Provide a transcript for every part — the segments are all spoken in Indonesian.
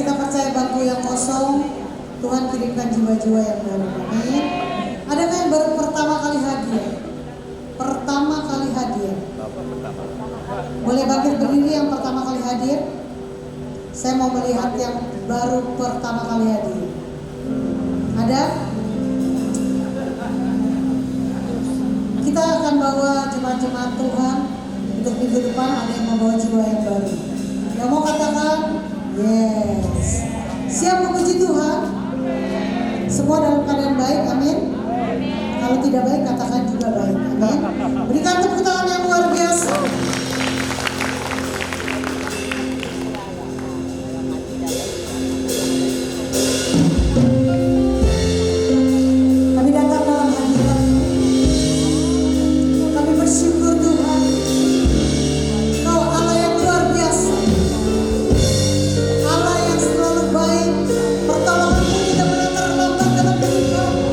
kita percaya bangku yang kosong, Tuhan kirimkan jiwa-jiwa yang baru. Amin. Adakah yang baru pertama kali hadir? Pertama kali hadir. Boleh bangkit berdiri yang pertama kali hadir? Saya mau melihat yang baru pertama kali hadir. Ada? Kita akan bawa jemaat-jemaat Tuhan untuk minggu depan. Ada yang membawa jiwa yang baru. Yang mau katakan? Yes. Siap memuji Tuhan? Semua dalam keadaan baik, amin. Kalau tidak baik, katakan juga baik, amin. Berikan tepuk tangan yang luar biasa. Kami datang dalam hadirat-Mu. Kami bersyukur Tuhan. Kau Allah yang luar biasa. Allah yang selalu baik. Pertolongan-Mu tidak pernah terlambat dalam hidup kami.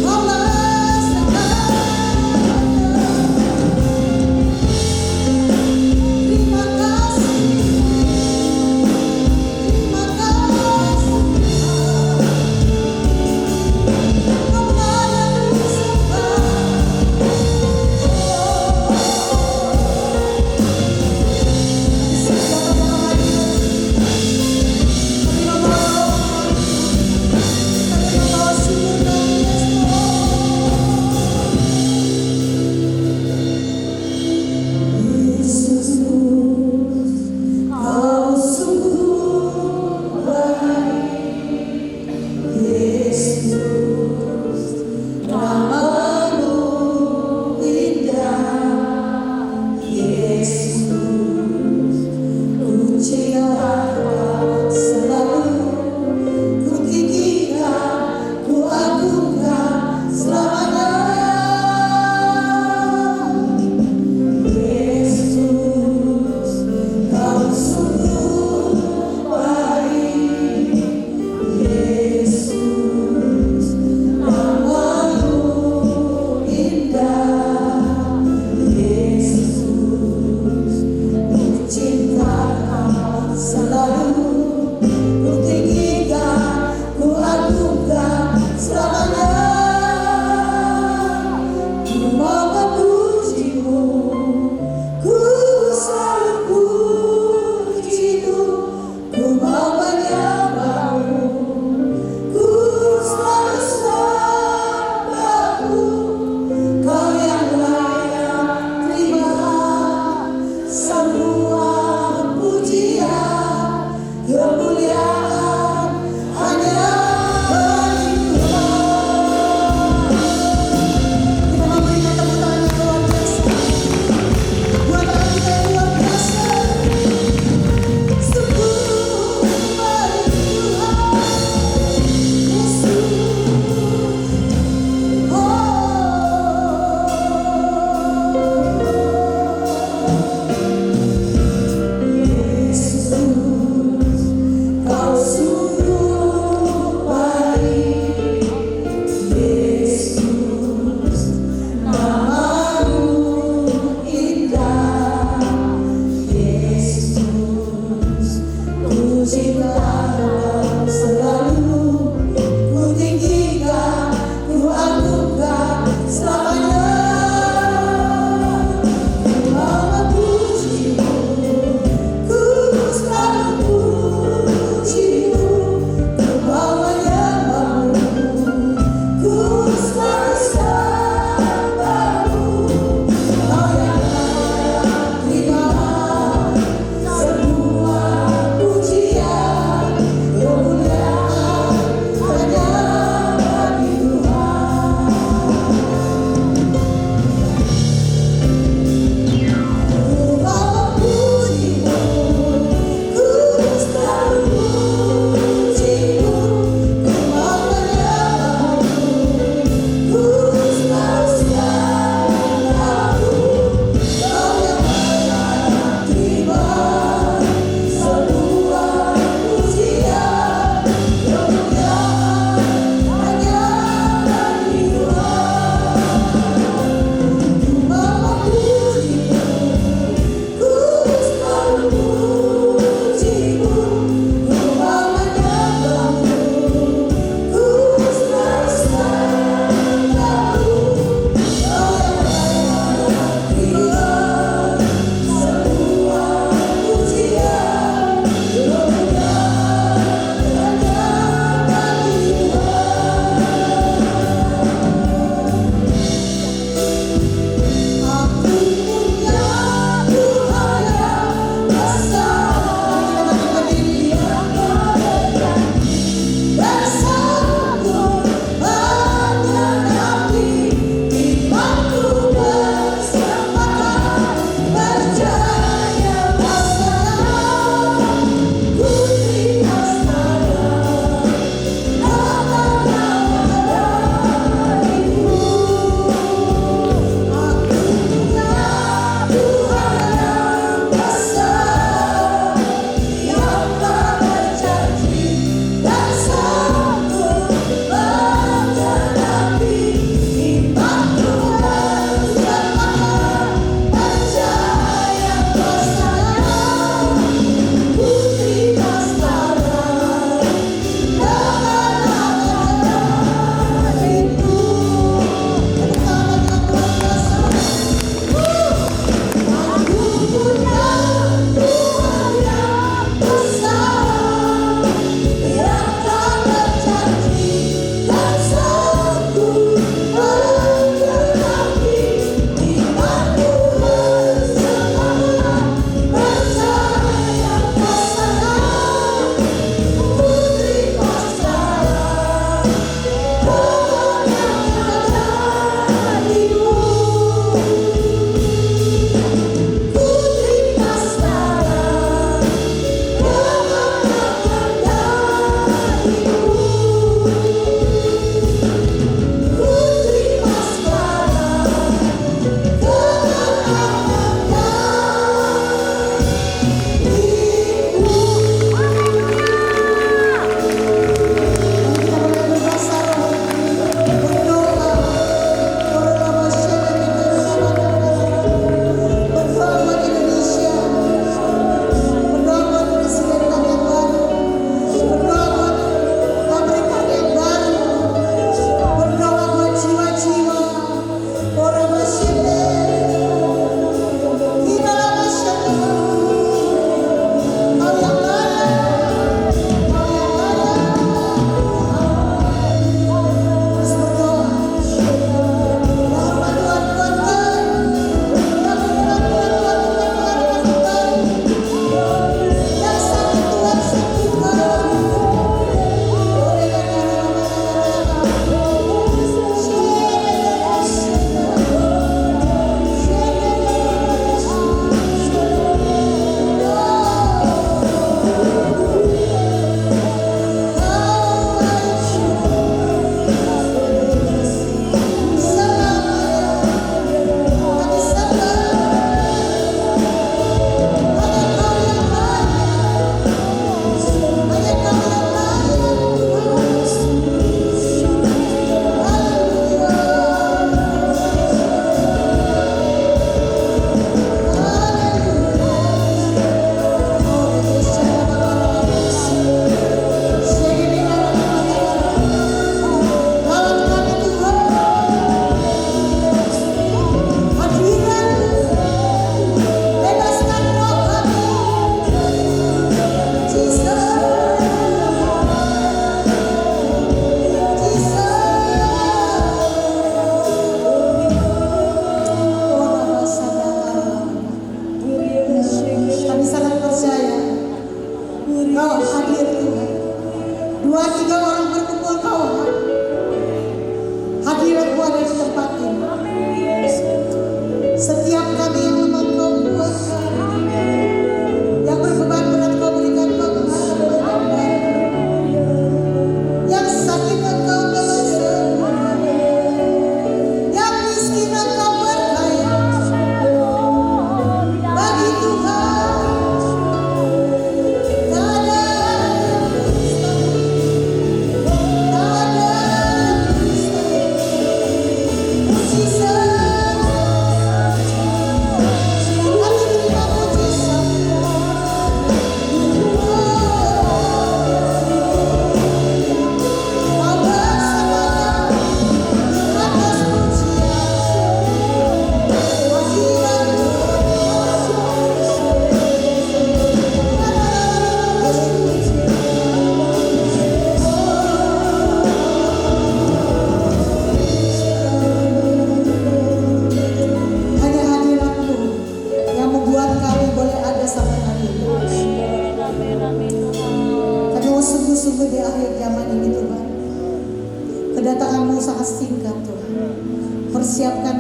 Allah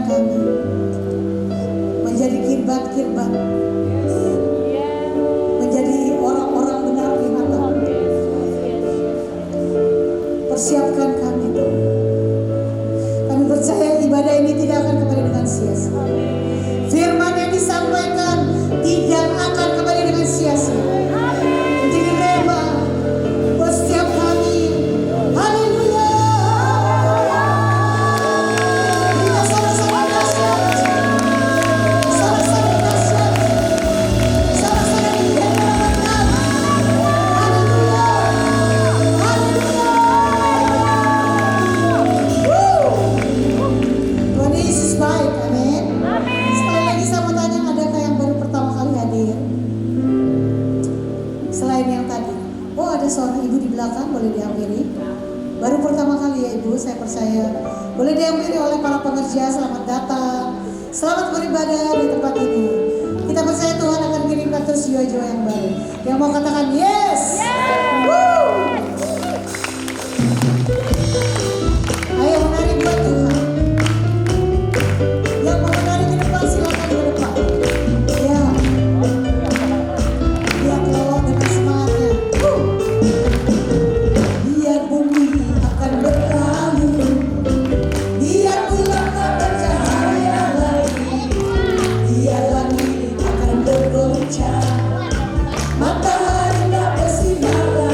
kami menjadi kirbat-kirbat, menjadi orang-orang benar di mata. Persiapkan kami Tuhan. Kami percaya ibadah ini tidak akan kembali dengan sia-sia. Firman yang disampaikan tidak akan kembali dengan sia-sia. Menjadi rema buat setiap kami. Haleluya. Kita sama-sama dahsyat. Sama-sama dahsyat. Sama-sama dihebatkan. Haleluya. Haleluya. Tuhan Yesus baik. Amin. Sekali lagi saya mau tanya, adakah yang baru pertama kali hadir? Selain yang tadi. Oh, ada seorang ibu di belakang, boleh dihampiri. Baru pertama kali ya ibu, saya percaya. Boleh dihampiri oleh para pekerja. Selamat datang, selamat beribadah di tempat ini. Kita percaya Tuhan akan kirimkan terus jiwa-jiwa yang baru. Yang mau katakan yes. Woo! Ayo menari buat Tuhan. Yang mau menari ke depan silakan ke depan. Ya, lihat lewat dengan semangatnya. Biar bumi akan berlalu, biar bulan tak bercahaya lagi, biar langit akan bergoncang, matahari tak bersinar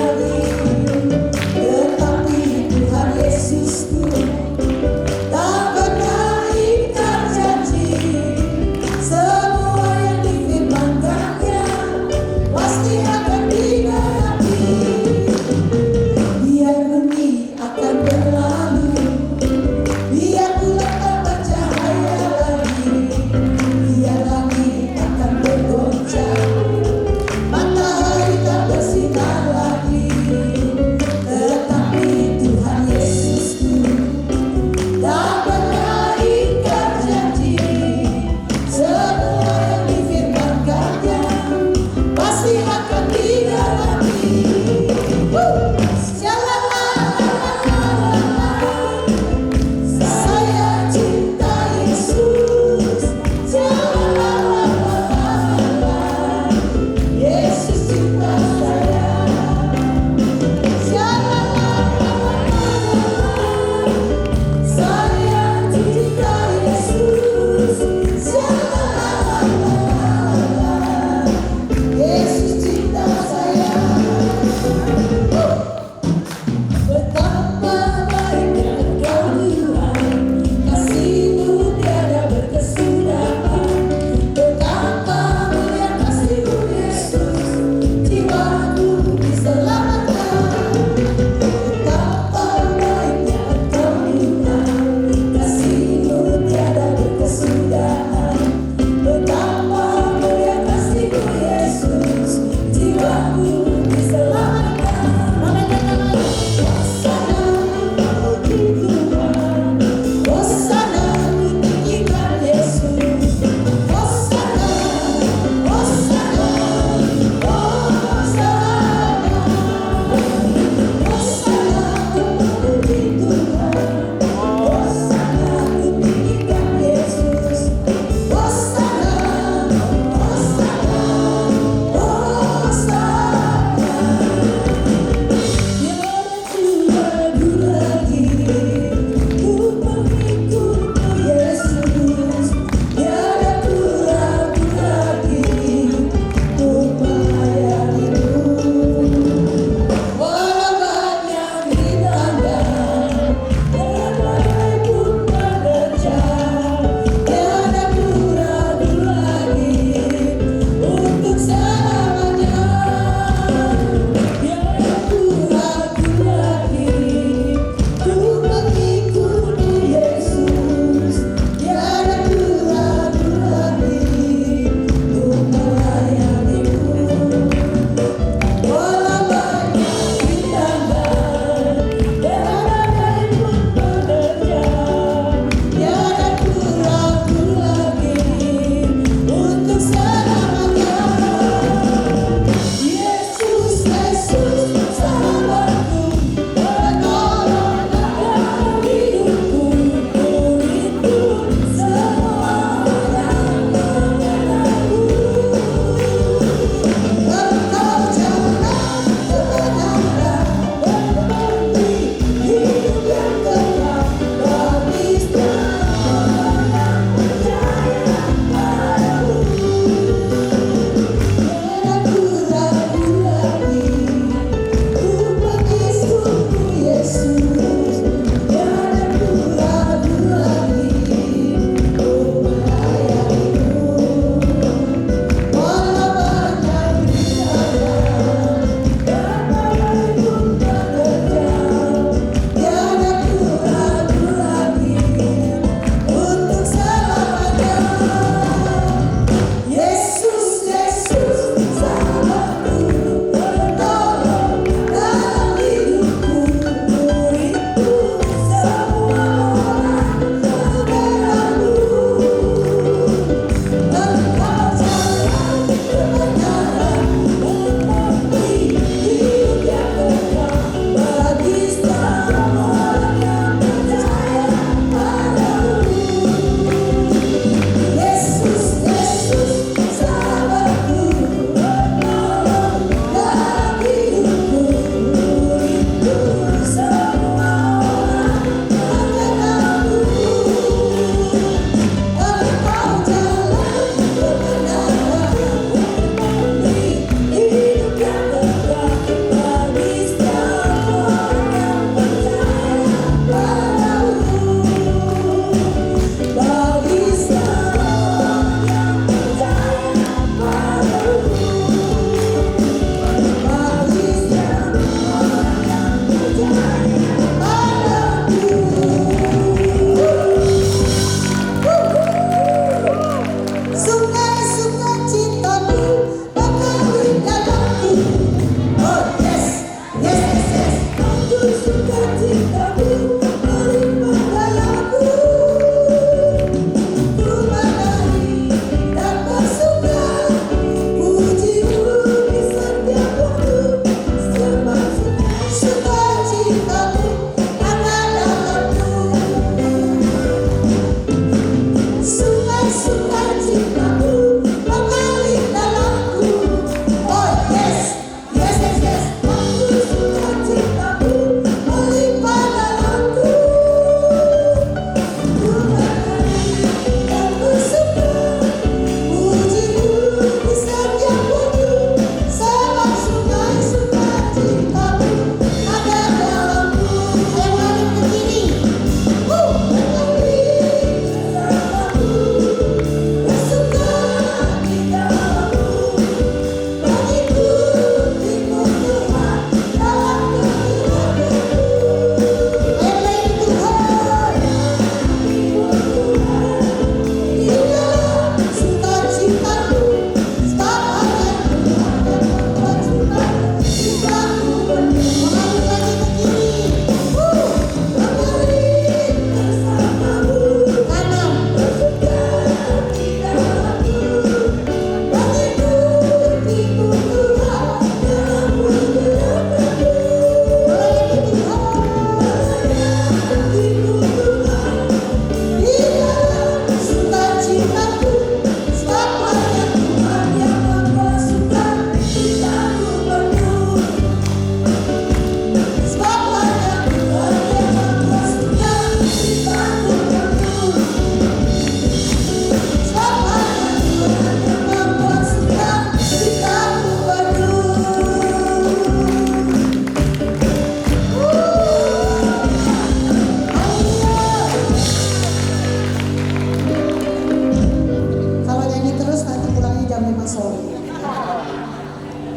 jam 5 sore.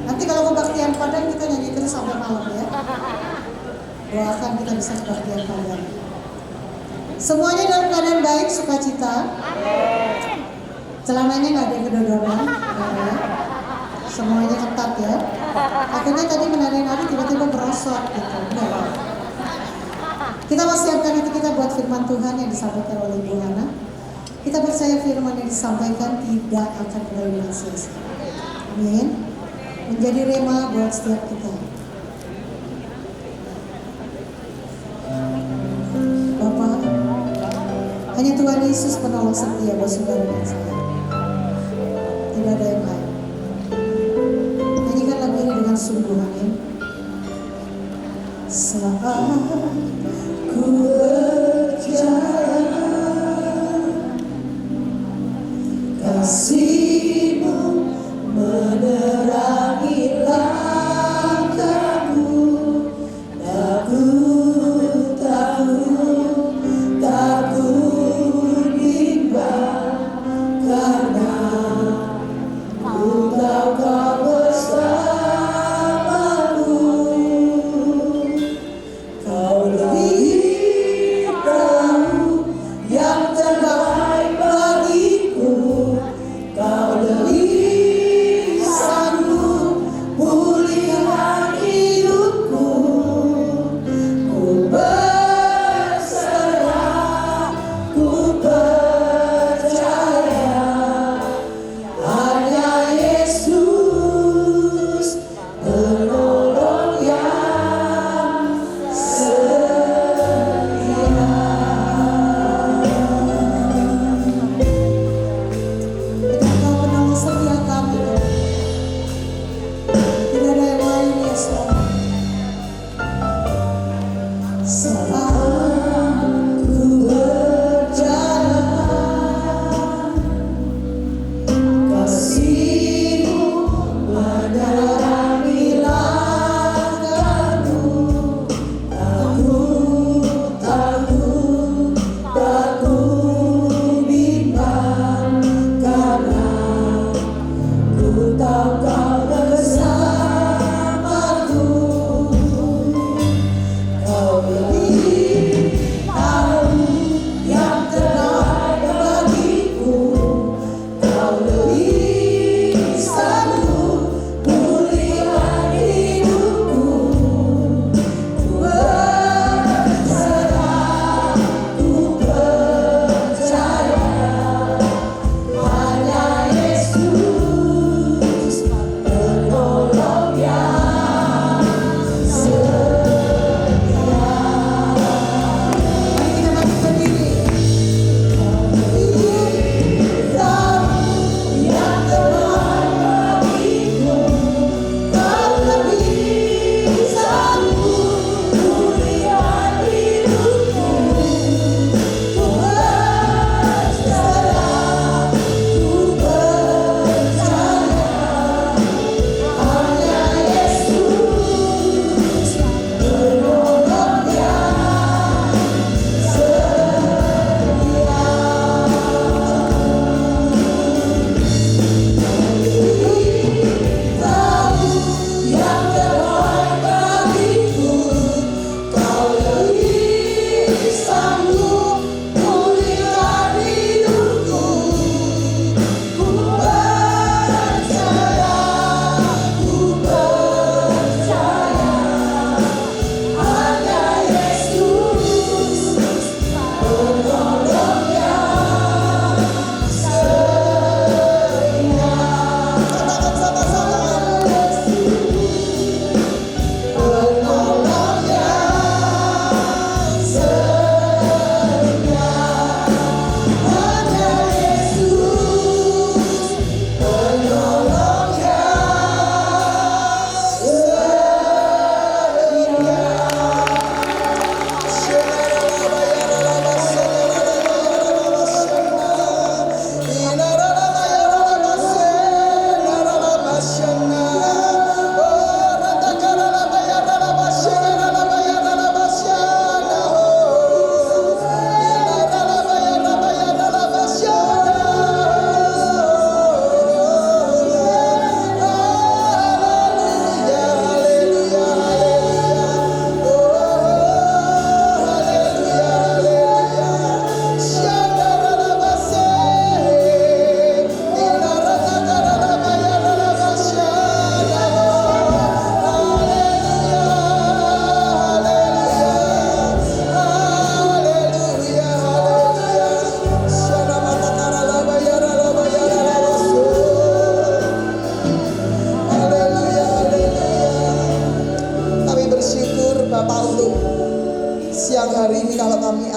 Nanti kalau kebaktian Padang kita nyanyi terus sampai malam ya. Doakan kita bisa kebaktian Padang. Semuanya dalam keadaan baik, sukacita. Celananya nggak ada yang kedodoran, ya. Semuanya ketat ya. Akhirnya tadi menari-nari tiba-tiba merosot gitu. Enggak. Kita masih akan nanti kita buat firman Tuhan yang disampaikan oleh Ibu Hana. Kita percaya firman yang disampaikan tidak akan kembali dengan sia-sia. Amin. Menjadi rema buat setiap kita. Bapak, hanya Tuhan Yesus penolong setia buat saudara dan saya. Tidak ada yang lain. Nyanyikan lagu ini dengan sungguh, amin. Saat ku berjalan, kasih-Mu menerangi langkahku. Takut bimbang, karena ku tahu Kau bersamaku. Kau lebih tahu yang terbaik bagiku.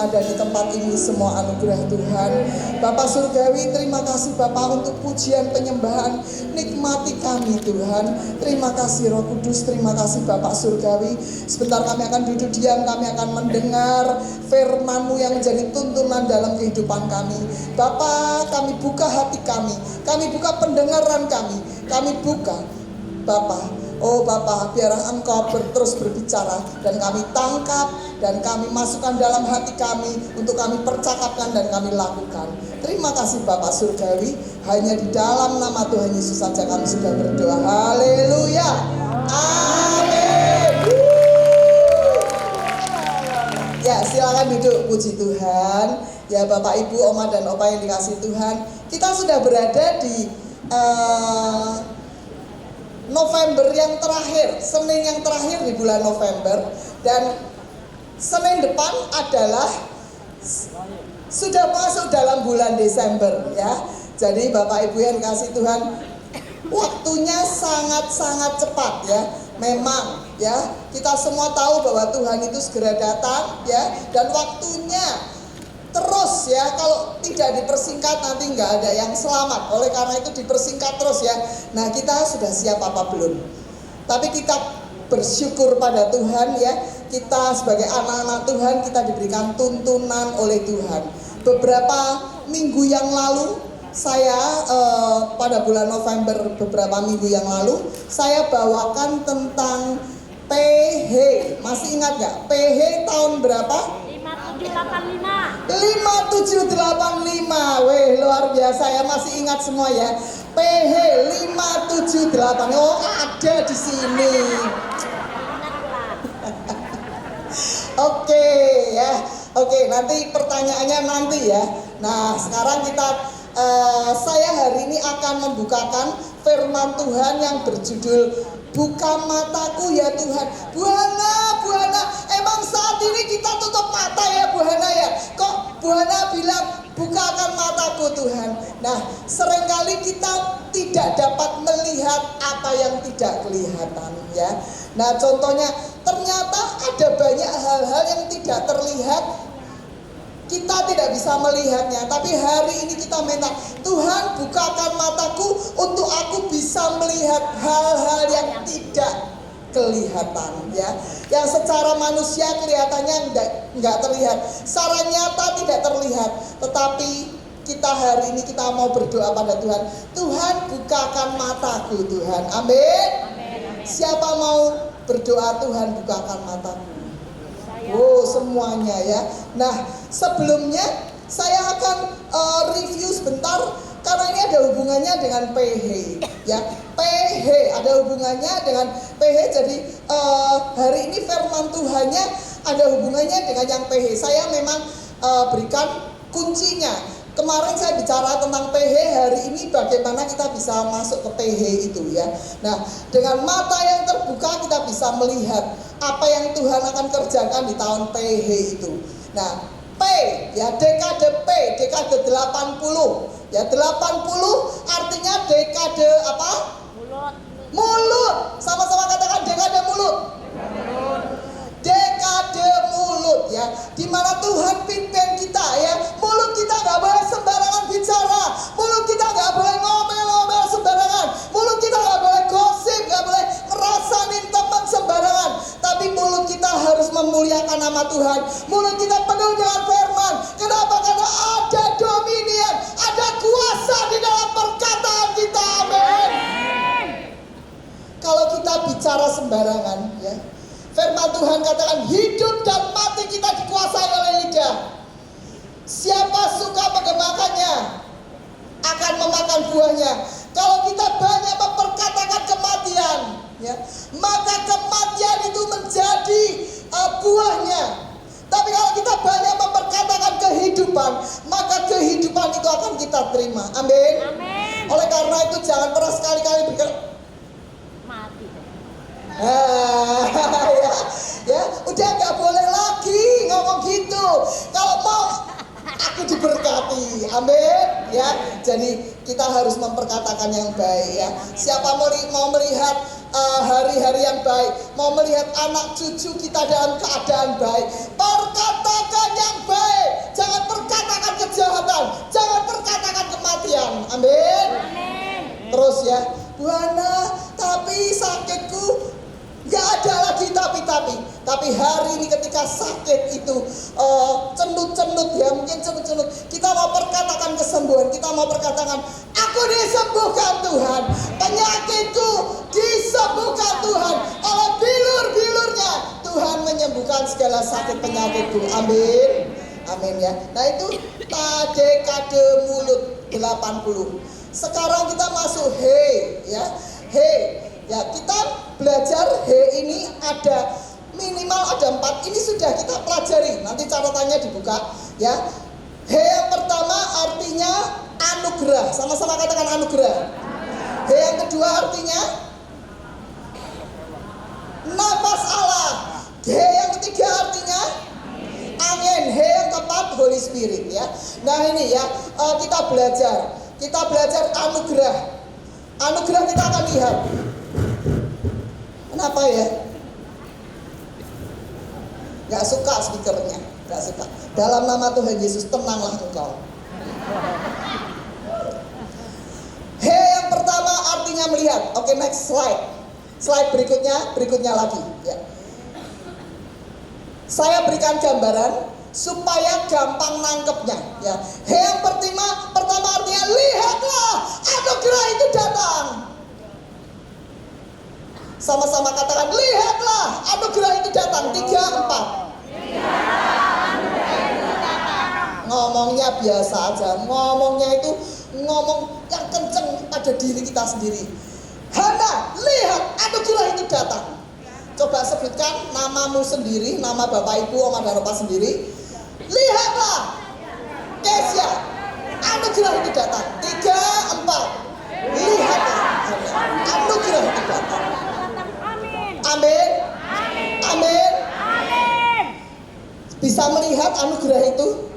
ada di tempat ini semua anugerah Tuhan. Bapak Surgawi, terima kasih Bapak untuk pujian penyembahan. Nikmati kami Tuhan. Terima kasih Roh Kudus, terima kasih Bapak Surgawi. Sebentar kami akan duduk diam, kami akan mendengar firman-Mu yang menjadi tuntunan dalam kehidupan kami. Bapak, kami buka hati kami buka pendengaran kami buka Bapak. Oh Bapak, biarlah Engkau terus berbicara dan kami tangkap dan kami masukkan dalam hati kami untuk kami percakapkan dan kami lakukan. Terima kasih Bapak Surgawi, hanya di dalam nama Tuhan Yesus saja kami sudah berdoa. Haleluya. Amin. Ya, silakan duduk, puji Tuhan. Ya Bapak Ibu, Oma dan Opa yang dikasih Tuhan, kita sudah berada di November yang terakhir, Senin yang terakhir di bulan November, dan Senin depan adalah sudah masuk dalam bulan Desember ya. Jadi Bapak Ibu yang dikasih Tuhan, waktunya sangat-sangat cepat ya. Memang ya, kita semua tahu bahwa Tuhan itu segera datang ya, dan waktunya terus ya, kalau tidak dipersingkat nanti nggak ada yang selamat. Oleh karena itu dipersingkat terus ya. Nah, kita sudah siap apa belum? Tapi kita bersyukur pada Tuhan ya. Kita sebagai anak-anak Tuhan, kita diberikan tuntunan oleh Tuhan. Beberapa minggu yang lalu saya pada bulan November, beberapa minggu yang lalu saya bawakan tentang PH. Masih ingat nggak? PH tahun berapa? 5785. Weh, luar biasa ya, masih ingat semua ya. PH 578. Oh, ada di sini. Oke ya. Oke, nanti pertanyaannya nanti ya. Nah, sekarang saya hari ini akan membukakan firman Tuhan yang berjudul Buka Mataku ya Tuhan. Buana, emang saat ini kita tutup mata ya Buana ya? Kok Buana bilang bukakan mataku Tuhan? Nah, seringkali kita tidak dapat melihat apa yang tidak kelihatan ya. Nah, contohnya ternyata ada banyak hal-hal yang tidak terlihat. Kita tidak bisa melihatnya, tapi hari ini kita minta Tuhan bukakan mataku untuk aku bisa melihat hal-hal yang tidak kelihatan ya, yang secara manusia kelihatannya enggak terlihat, secara nyata tidak terlihat, tetapi kita hari ini kita mau berdoa pada Tuhan. Tuhan bukakan mataku Tuhan. Amin. Siapa mau berdoa Tuhan bukakan mataku? Oh, semuanya ya. Nah, sebelumnya saya akan review sebentar karena ini ada hubungannya dengan PH ya. PH ada hubungannya dengan PH. Jadi hari ini firman Tuhannya ada hubungannya dengan yang PH. Saya memang berikan kuncinya. Kemarin saya bicara tentang PH, hari ini bagaimana kita bisa masuk ke PH itu ya. Nah, dengan mata yang terbuka kita bisa melihat apa yang Tuhan akan kerjakan di tahun PH itu. Nah, P ya, dekade P, dekade 80. Ya, 80 artinya dekade apa? Mulut. Sama-sama katakan dekade mulut. Dekade mulut ya, dimana Tuhan pimpin kita ya. Mulut kita nggak boleh sembarangan bicara, mulut kita nggak boleh ngomel-ngomel sembarangan, mulut kita nggak boleh gosip, nggak boleh ngerasain teman sembarangan. Tapi mulut kita harus memuliakan nama Tuhan. Mulut kita penuh dengan firman. Kenapa? Karena ada dominion, ada kuasa di dalam perkataan kita. Amin. Kalau kita bicara sembarangan ya, firman Tuhan katakan hidup dan mati kita dikuasai oleh lidah. Siapa suka mengemakannya akan memakan buahnya. Kalau kita banyak memperkatakan kematian ya, maka kematian itu menjadi buahnya. Tapi kalau kita banyak memperkatakan kehidupan, maka kehidupan itu akan kita terima. Amin. Oleh karena itu jangan pernah sekali-kali berkata mati. Ya, udah nggak boleh lagi ngomong gitu. Kalau mau aku diberkati, amin ya. Jadi kita harus memperkatakan yang baik ya. Siapa mau melihat hari-hari yang baik, mau melihat anak cucu kita dalam keadaan baik, perkatakan yang baik. Tuhan. Amin. Terus ya, Buana, tapi sakitku gak ada lagi tapi hari ini ketika sakit itu cenut-cenut ya, mungkin cenut-cenut, kita mau perkatakan kesembuhan, kita mau perkatakan aku disembuhkan Tuhan, penyakitku disembuhkan Tuhan, oleh bilur-bilurnya Tuhan menyembuhkan segala sakit penyakitku. Amin. Amin ya. Nah itu tade kade mulut 80. Sekarang kita masuk he ya. He ya, kita belajar he ini ada minimal ada 4. Ini sudah kita pelajari. Nanti catatannya dibuka ya. He yang pertama artinya anugerah. Sama-sama katakan anugerah. He yang kedua artinya nafas Allah. He yang ketiga artinya angin. He yang keempat Holy Spirit ya. Nah ini ya, kita belajar anugerah. Anugerah kita akan lihat. Kenapa ya? Gak suka speakernya, gak suka. Dalam nama Tuhan Yesus, tenanglah engkau. He yang pertama artinya melihat. Oke, next slide. Slide berikutnya lagi ya. Saya berikan gambaran supaya gampang nangkepnya ya. He yang pertama artinya lihatlah, anugerah itu datang. Sama-sama katakan lihatlah, anugerah itu datang. 3, 4. Ngomongnya biasa aja, ngomongnya itu ngomong yang kenceng pada diri kita sendiri. Hana, lihat anugerah itu datang. Coba sebutkan namamu sendiri, nama bapak ibu, oma dan opa sendiri. Lihatlah, Kesia, anugerah itu datang. 3, 4. Lihatlah, anugerah itu datang. Amin. Amin. Bisa melihat anugerah itu?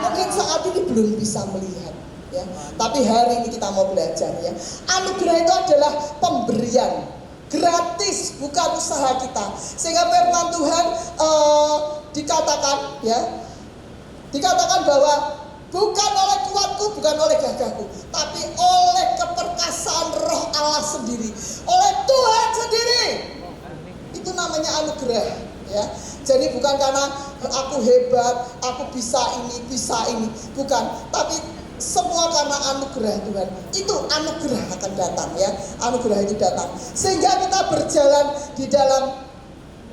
Mungkin saat ini belum bisa melihat ya. Tapi hari ini kita mau belajar ya. Anugerah itu adalah pemberian gratis, bukan usaha kita. Sehingga firman Tuhan dikatakan bahwa bukan oleh kuatku, bukan oleh gagahku, tapi oleh keperkasaan Roh Allah sendiri, oleh Tuhan sendiri. Itu namanya anugerah ya. Jadi bukan karena aku hebat, aku bisa ini, bukan. Tapi semua karena anugerah Tuhan. Itu anugerah akan datang ya. Anugerah itu datang. Sehingga kita berjalan di dalam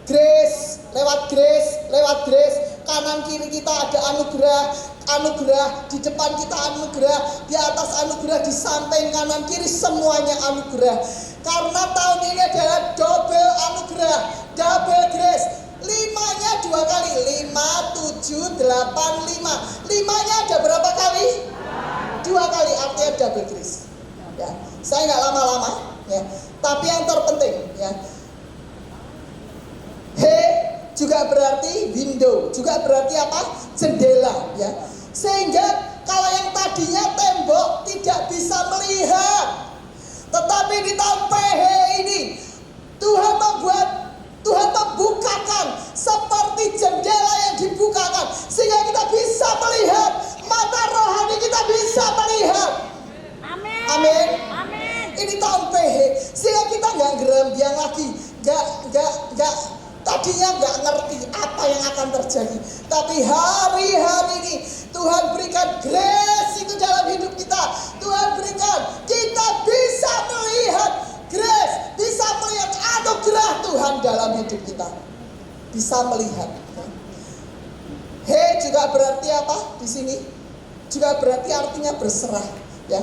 grace, lewat grace, kanan kiri kita ada anugerah, di depan kita anugerah, di atas anugerah, di samping kanan kiri semuanya anugerah. Karena tahun ini adalah double anugerah, double grace. 5-nya 2 kali, 5, 7, 8, 5. 5-nya ada berapa kali? 2 kali, artinya double grace. Ya, saya nggak lama-lama ya. Tapi yang terpenting ya. He juga berarti window, juga berarti apa? Jendela ya. Sehingga kalau yang tadinya tembok tidak bisa melihat, tetapi di tahun PH ini Tuhan membukakan seperti jendela yang dibukakan, sehingga kita bisa melihat, mata rohani kita bisa melihat. Amin. Amin. Amin. Ini tahun PH, sehingga kita nggak gerembiang lagi, nggak tadinya nggak ngerti apa yang akan terjadi. Tapi hari-hari ini Tuhan berikan grace itu dalam hidup kita. Tuhan berikan kita bisa melihat grace, bisa melihat anugerah Tuhan dalam hidup kita. Bisa melihat. He juga berarti apa di sini? Juga berarti artinya berserah, ya.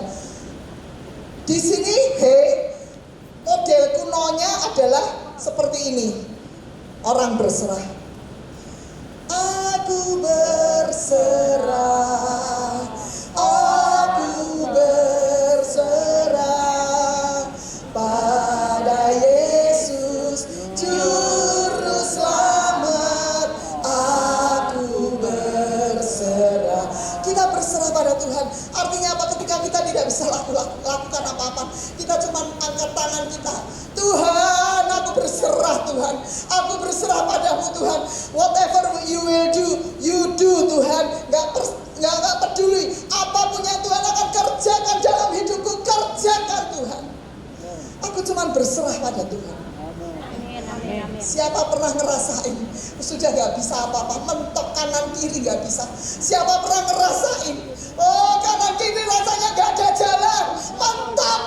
Di sini he model kunonya adalah seperti ini. Orang berserah. Aku berserah. Aku berserah pada Yesus juru selamat. Aku berserah. Kita berserah pada Tuhan. Artinya apa? Ketika kita tidak bisa lakukan apa-apa, kita cuma angkat tangan kita. Tuhan, aku berserah Tuhan. Aku berserah padamu Tuhan. Whatever you will do, you do Tuhan. Gak peduli apapun yang Tuhan akan kerjakan dalam Aku cuma berserah pada Tuhan. Siapa pernah ngerasain sudah gak bisa apa-apa, mentok kanan kiri gak bisa? Siapa pernah ngerasain kanan kiri rasanya gak ada jalan, mentok,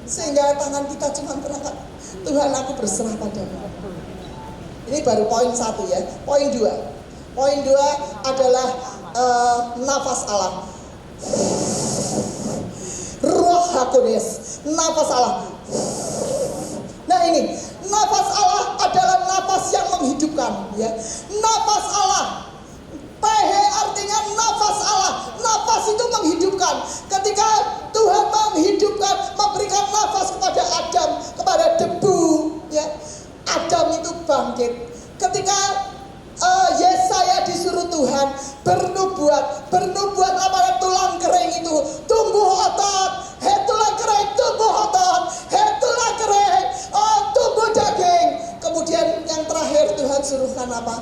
sehingga tangan kita cuma terangkat, Tuhan aku berserah padamu. Ini baru poin 1 ya. Poin 2 adalah nafas Allah, Roh HaKodes, nafas Allah. Nah ini, nafas Allah adalah nafas yang menghidupkan, ya. Nafas Allah, PH artinya nafas Allah. Nafas itu menghidupkan. Ketika Tuhan menghidupkan, memberikan nafas kepada Adam, kepada debu, ya. Adam itu bangkit. Ketika Yesaya disuruh Tuhan bernubuat kepada tulang kering itu, tumbuh otot, tulang kering tumbuh otot, tulang kering tumbuh daging. Kemudian yang terakhir Tuhan suruhkan apa?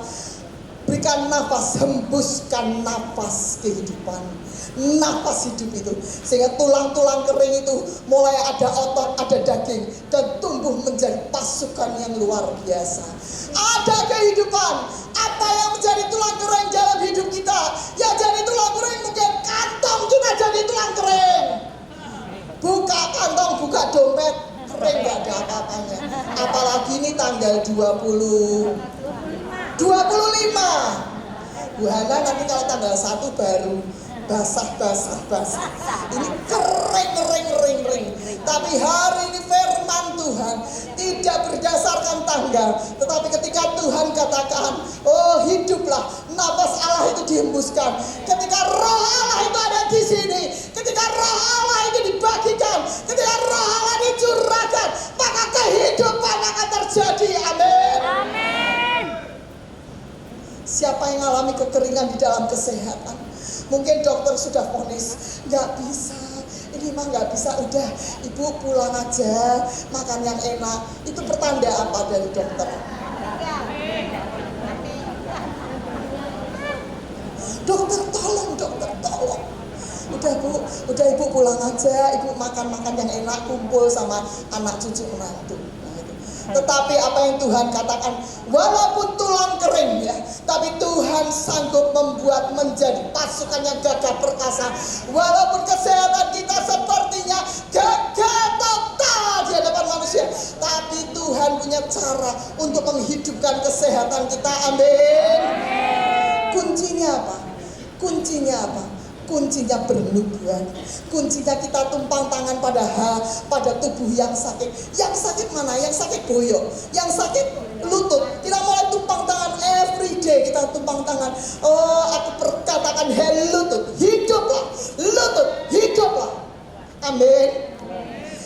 Berikan nafas, hembuskan nafas kehidupan, nafas hidup itu, sehingga tulang-tulang kering itu mulai ada otot, ada daging, dan tumbuh menjadi pasukan yang luar biasa. Ada kehidupan. Apa yang menjadi tulang kering dalam hidup kita? Ya jadi tulang kering, mungkin kantong kita jadi tulang kering. Buka kantong, buka dompet, kering, gak ada apa-apanya. Apalagi ini tanggal 25 Bu Hana, nanti kalau tanggal 1 baru basah. Ini kering. Tapi hari ini firman Tuhan tidak berdasarkan tanggal, tetapi ketika Tuhan katakan, hiduplah, nafas Allah itu dihembuskan. Ketika roh Allah itu ada di sini, ketika roh Allah itu dibagikan, ketika roh Allah dicurahkan, maka kehidupan akan terjadi. Amin. Siapa yang alami kekeringan di dalam kesehatan? Mungkin dokter sudah vonis, gak bisa, ini mah gak bisa, udah ibu pulang aja, makan yang enak. Itu pertanda apa dari dokter? Dokter tolong. Udah ibu pulang aja, ibu makan yang enak, kumpul sama anak cucu menantu. Tetapi apa yang Tuhan katakan, walaupun tulang kering, ya, tapi Tuhan sanggup membuat menjadi pasukan yang gagah perkasa. Walaupun kesehatan kita sepertinya gagal total di hadapan manusia, tapi Tuhan punya cara untuk menghidupkan kesehatan kita. Amin. Kuncinya apa? Kuncinya bernubuat. Kuncinya kita tumpang tangan pada tubuh yang sakit. Yang sakit mana? Yang sakit boyok, yang sakit lutut. Kita mulai tumpang tangan every day. Kita tumpang tangan. Aku perkatakan, hey lutut, hiduplah. Amin.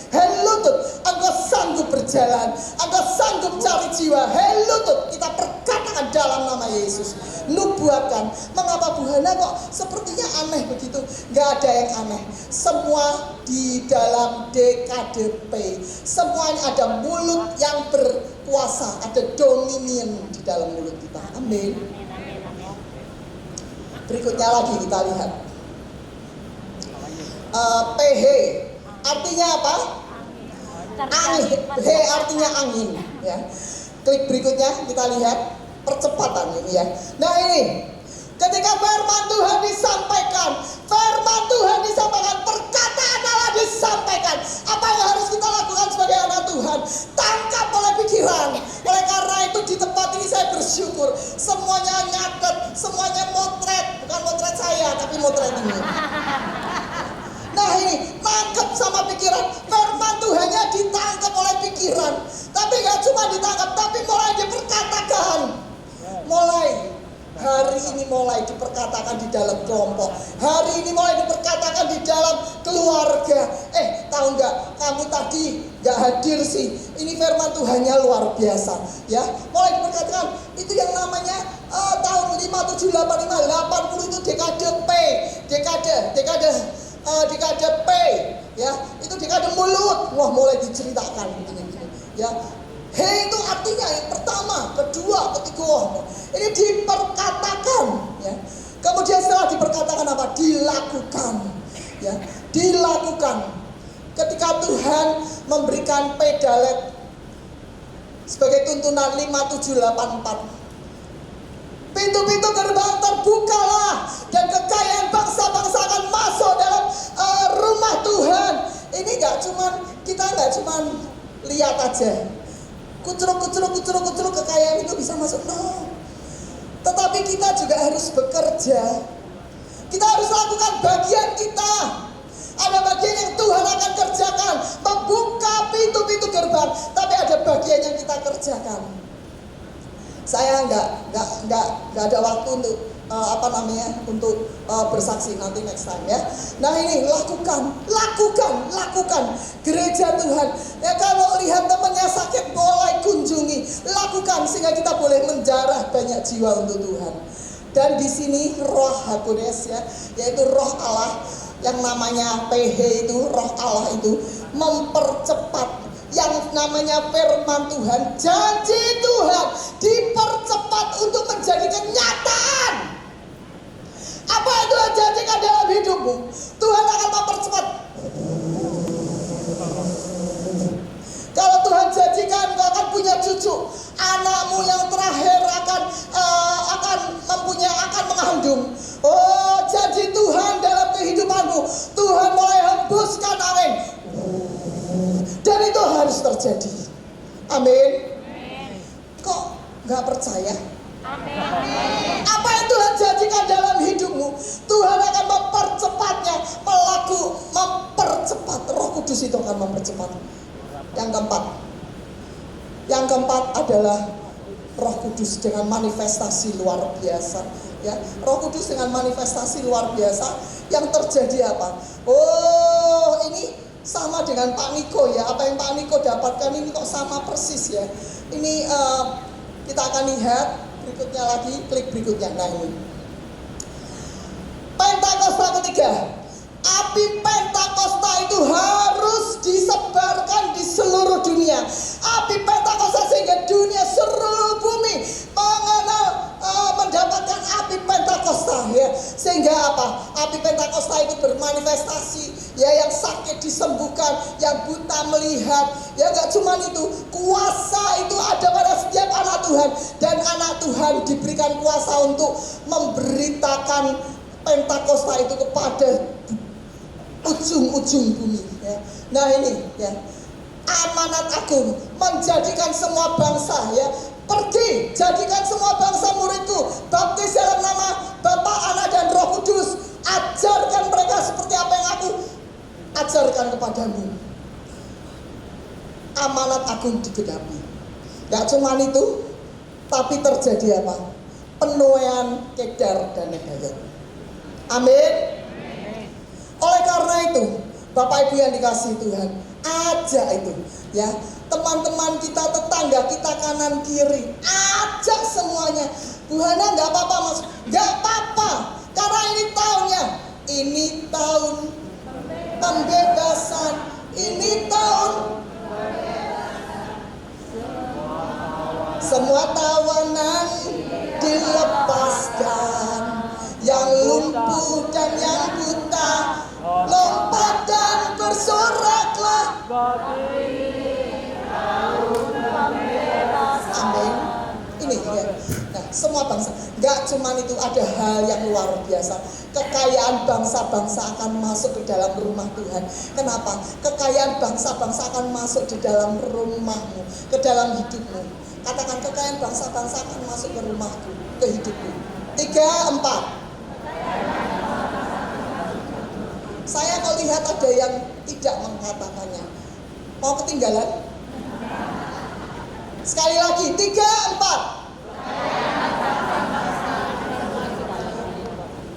Hey lutut, engkau sanggup berjalan, engkau sanggup cari jiwa. Hey lutut, kita perkatakan dalam nama Yesus. Nubuatkan. Mengapa Bu Hana kok sepertinya aneh begitu? Gak ada yang aneh. Semua di dalam DKDP. Semuanya ada mulut yang berkuasa, ada dominion di dalam mulut kita. Amin. Berikutnya lagi kita lihat. PH artinya apa? Angin. He artinya angin, ya. Klik berikutnya kita lihat percepatan ini, ya. Nah ini, ketika firman Tuhan disampaikan, perkataan Allah disampaikan. Apa yang harus kita lakukan sebagai anak Tuhan? Tangkap oleh pikiran. Oleh karena itu di tempat ini saya bersyukur, semuanya nyatet, semuanya motret, bukan motret saya, tapi motret ini. Nah ini, nangkep sama pikiran. Firman Tuhannya ditangkap oleh pikiran. Tapi gak cuma ditangkap, tapi mulai diperkatakan. Hari ini mulai diperkatakan di dalam kelompok. Hari ini mulai diperkatakan di dalam keluarga. Tahu nggak? Kamu tadi nggak hadir sih. Ini firman Tuhannya luar biasa, ya. Mulai diperkatakan. Itu yang namanya tahun 57, 85, 80 itu dekade P, dekade P, ya. Itu dekade mulut. Wah, mulai diceritakan ini, ya. He itu artinya yang pertama, kedua, ketiga. Ini diperkatakan, ya. Kemudian setelah diperkatakan apa? Dilakukan, ya. Dilakukan. ketika Tuhan memberikan pedalet sebagai tuntunan 5784. Pintu-pintu gerbang terbukalah dan kekayaan bangsa-bangsa akan masuk dalam rumah Tuhan. Ini kita nggak cuman lihat aja. Kucuruk kekayaan itu bisa masuk. No. Tetapi kita juga harus bekerja. Kita harus lakukan bagian kita. Ada bagian yang Tuhan akan kerjakan, membuka pintu-pintu gerbang. Tapi ada bagian yang kita kerjakan. Saya nggak ada waktu untuk untuk bersaksi nanti next time ya. Nah ini lakukan gereja Tuhan. Ya kalau lihat temannya sakit mulai kunjungi, lakukan sehingga kita boleh menjarah banyak jiwa untuk Tuhan. Dan di sini roh Hakodes ya, yaitu roh Allah yang namanya PH itu, roh Allah itu mempercepat yang namanya firman Tuhan, janji Tuhan dipercepat untuk menjadi kenyataan. Apa yang Tuhan janjikan dalam hidupmu, Tuhan akan mempercepat. Kalau Tuhan janjikan kau akan punya cucu, anakmu yang terakhir akan mengandung. Oh, janji Tuhan dalam kehidupanmu, Tuhan mulai hembuskan, amin. Dan itu harus terjadi. Amin. Kok nggak percaya? Apa yang Tuhan janjikan dalam hidupmu, Tuhan akan mempercepatnya. Mempercepat. Roh Kudus itu akan mempercepat. Yang keempat adalah Roh Kudus dengan manifestasi luar biasa. Ya, Roh Kudus dengan manifestasi luar biasa. Yang terjadi apa? Oh, ini sama dengan Pak Niko ya. Apa yang Pak Niko dapatkan ini kok sama persis ya. Ini kita akan lihat berikutnya lagi, klik berikutnya. Nah ini Pentakosta ketiga. Api Pentakosta itu harus disebarkan di seluruh dunia. Api Pentakosta sehingga dunia seluruh bumi mendapatkan api Pentakosta ya. Sehingga apa? Api Pentakosta itu bermanifestasi ya, yang sakit disembuhkan, yang buta melihat. Ya gak cuma itu, kuasa itu ada pada setiap anak Tuhan. Dan anak Tuhan diberikan kuasa untuk memberitakan Pentakosta itu kepada ujung-ujung bumi ya. Nah ini ya, amanat agung menjadikan semua bangsa ya. Pergi, jadikan semua bangsa muridku, baptis dalam nama Bapa, Anak dan Roh Kudus. Ajarkan mereka seperti apa yang aku ajarkan kepadamu. Amanat agung digenapi. Gak cuma itu, tapi terjadi apa? Penuaian Kedar dan Nebayoth. Amin. Oleh karena itu, Bapak Ibu yang dikasihi Tuhan, ajak itu ya, teman-teman kita, tetangga kita kanan kiri, ajak semuanya. Bu Hana nggak apa-apa mas, nggak apa-apa, karena ini tahunnya, ini tahun pembebasan, ini tahun semua tawanan dilepaskan, yang lumpuh dan yang buta lompat dan bersoraklah. Amin. Ini ya. Nah, semua bangsa. Gak cuma itu, ada hal yang luar biasa. Kekayaan bangsa-bangsa akan masuk ke dalam rumah Tuhan. Kenapa? Kekayaan bangsa-bangsa akan masuk di dalam rumahmu, ke dalam hidupmu. Katakan, kekayaan bangsa-bangsa akan masuk ke rumahku, ke hidupku. 3, 4. Saya melihat ada yang tidak mengatakannya. Mau ketinggalan? Sekali lagi, 3, 4.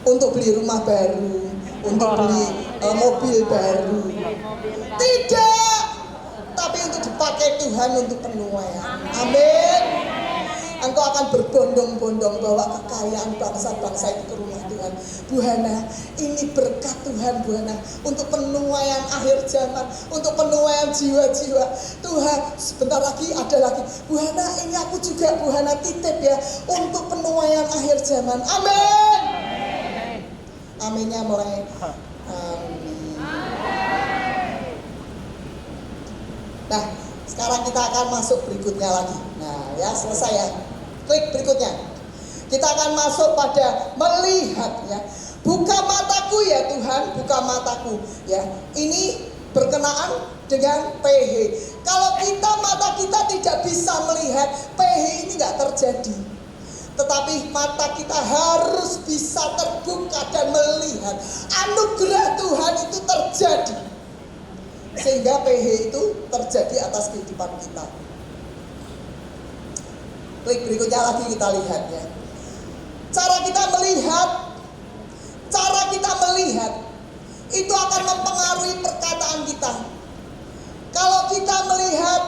Untuk beli rumah baru, untuk beli mobil baru. Tidak. Tapi untuk dipakai Tuhan untuk penuaian. Amin. Engkau akan berbondong-bondong bawa kekayaan bangsa-bangsa itu ke rumah Tuhan. Bu Hana, ini berkat Tuhan Bu Hana, untuk penuaian akhir zaman, untuk penuaian jiwa-jiwa. Tuhan, sebentar lagi ada lagi. Bu Hana, ini aku juga Bu Hana titip ya, untuk penuaian akhir zaman. Amin. Aminnya mulai. Amin. Nah, sekarang kita akan masuk berikutnya lagi. Nah, ya selesai ya. Klik berikutnya. Kita akan masuk pada melihat ya. Buka mataku ya Tuhan, buka mataku ya. Ini berkenaan dengan PH. Kalau mata kita tidak bisa melihat, PH ini nggak terjadi. Tetapi mata kita harus bisa terbuka dan melihat anugerah Tuhan itu terjadi, sehingga PH itu terjadi atas kehidupan kita. Klik berikutnya lagi kita lihat ya. Cara kita melihat itu akan mempengaruhi perkataan kita. Kalau kita melihat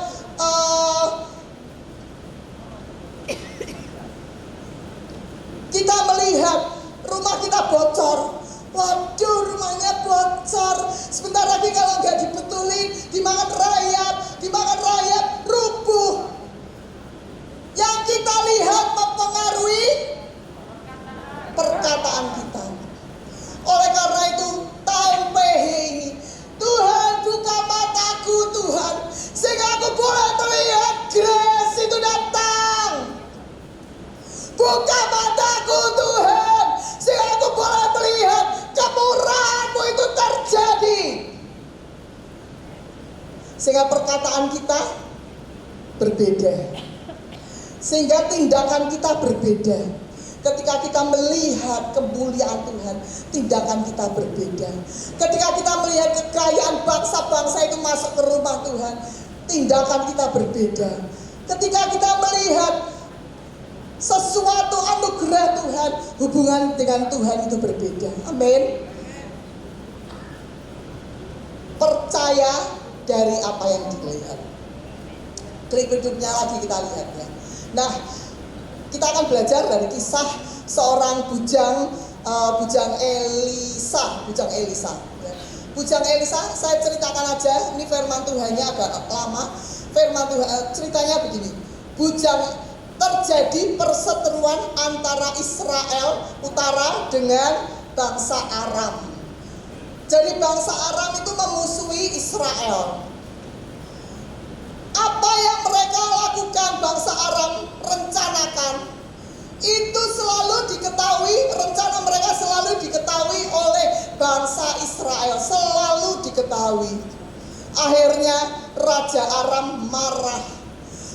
rumah kita bocor, waduh rumahnya bocor, sebentar lagi kalau nggak dibetulin dimakan rayap, rubuh. Yang kita lihat mempengaruhi perkataan kita. Oleh karena itu tahun PH ini, Tuhan buka mataku Tuhan, sehingga aku boleh melihat grace itu datang. Buka mataku Tuhan, sehingga aku boleh melihat kemurahan-Mu itu terjadi. Sehingga perkataan kita berbeda, sehingga tindakan kita berbeda. Ketika kita melihat kemuliaan Tuhan, tindakan kita berbeda. Ketika kita melihat kekayaan bangsa-bangsa itu masuk ke rumah Tuhan, tindakan kita berbeda. Ketika kita melihat sesuatu anugerah Tuhan, hubungan dengan Tuhan itu berbeda. Amin. Percaya dari apa yang dilihat. Klik berikutnya lagi kita lihat ya. Nah, kita akan belajar dari kisah seorang bujang Elisa. Ya. Bujang Elisa, saya ceritakan aja. Ini firman Tuhannya agak lama. Firman Tuhan ceritanya begini. Terjadi perseteruan antara Israel utara dengan bangsa Aram. Jadi bangsa Aram itu memusuhi Israel. Apa yang mereka lakukan, bangsa Aram rencanakan, itu selalu diketahui, rencana mereka selalu diketahui oleh bangsa Israel, selalu diketahui. Akhirnya Raja Aram marah.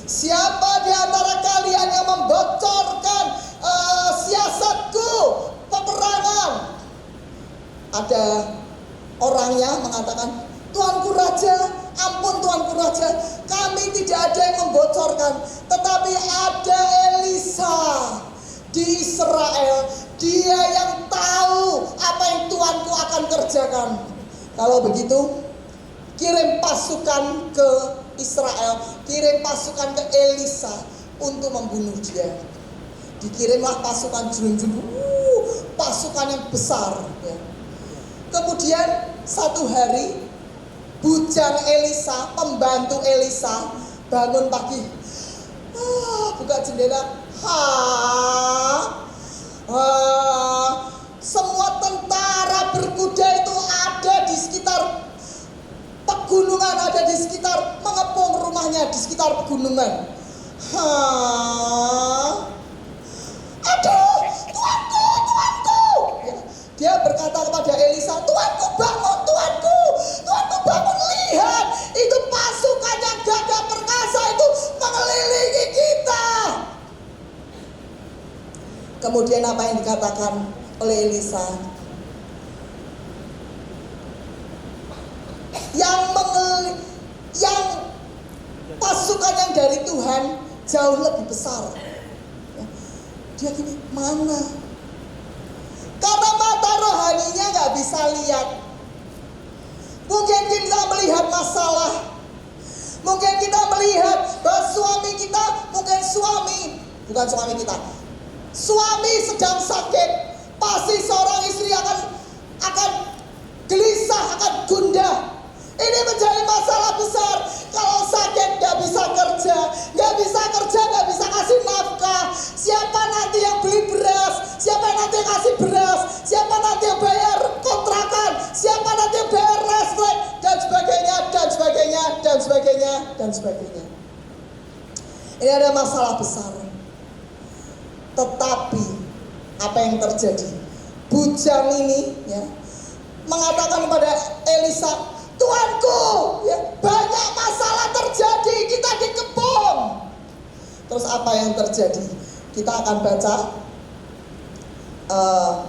Siapa di antara kalian yang membocorkan siasatku peperangan? Ada orangnya mengatakan, Tuanku Raja, ampun Tuanku Raja, kami tidak ada yang membocorkan, tetapi ada Elisa di Israel, dia yang tahu apa yang Tuanku akan kerjakan. Kalau begitu, kirim pasukan ke Israel, kirim pasukan ke Elisa untuk membunuh dia. Dikirimlah pasukan jurun-jurun, pasukan yang besar ya. Kemudian satu hari bujang Elisa, pembantu Elisa bangun pagi, buka jendela, semua tentara berkuda itu ada di sekitar pegunungan, ada di sekitar mengepung rumahnya di sekitar pegunungan. Aduh, Tuanku. Ya, dia berkata kepada Elisa, Tuanku bangun, Tuanku bangun, lihat itu pasukan yang gagah perkasa itu mengelilingi kita. Kemudian apa yang dikatakan oleh Elisa? Yang pasukan yang dari Tuhan jauh lebih besar. Dia gini, mana? Karena mata rohaninya gak bisa lihat. Mungkin kita melihat masalah, mungkin kita melihat bahwa suami kita, suami sedang sakit. Pasti seorang istri akan gelisah, akan gundah. Ini menjadi masalah besar. Kalau sakit gak bisa kerja, gak bisa kasih nafkah. Siapa nanti yang beli beras? Siapa nanti yang kasih beras? Siapa nanti yang bayar kontrakan? Siapa nanti yang bayar listrik? Dan sebagainya. sebagainya, dan sebagainya. Ini ada masalah besar. Tetapi apa yang terjadi? Bujang ini ya mengatakan kepada Elisa, Tuanku, ya, banyak masalah terjadi, kita dikepung. Terus apa yang terjadi? Kita akan baca 2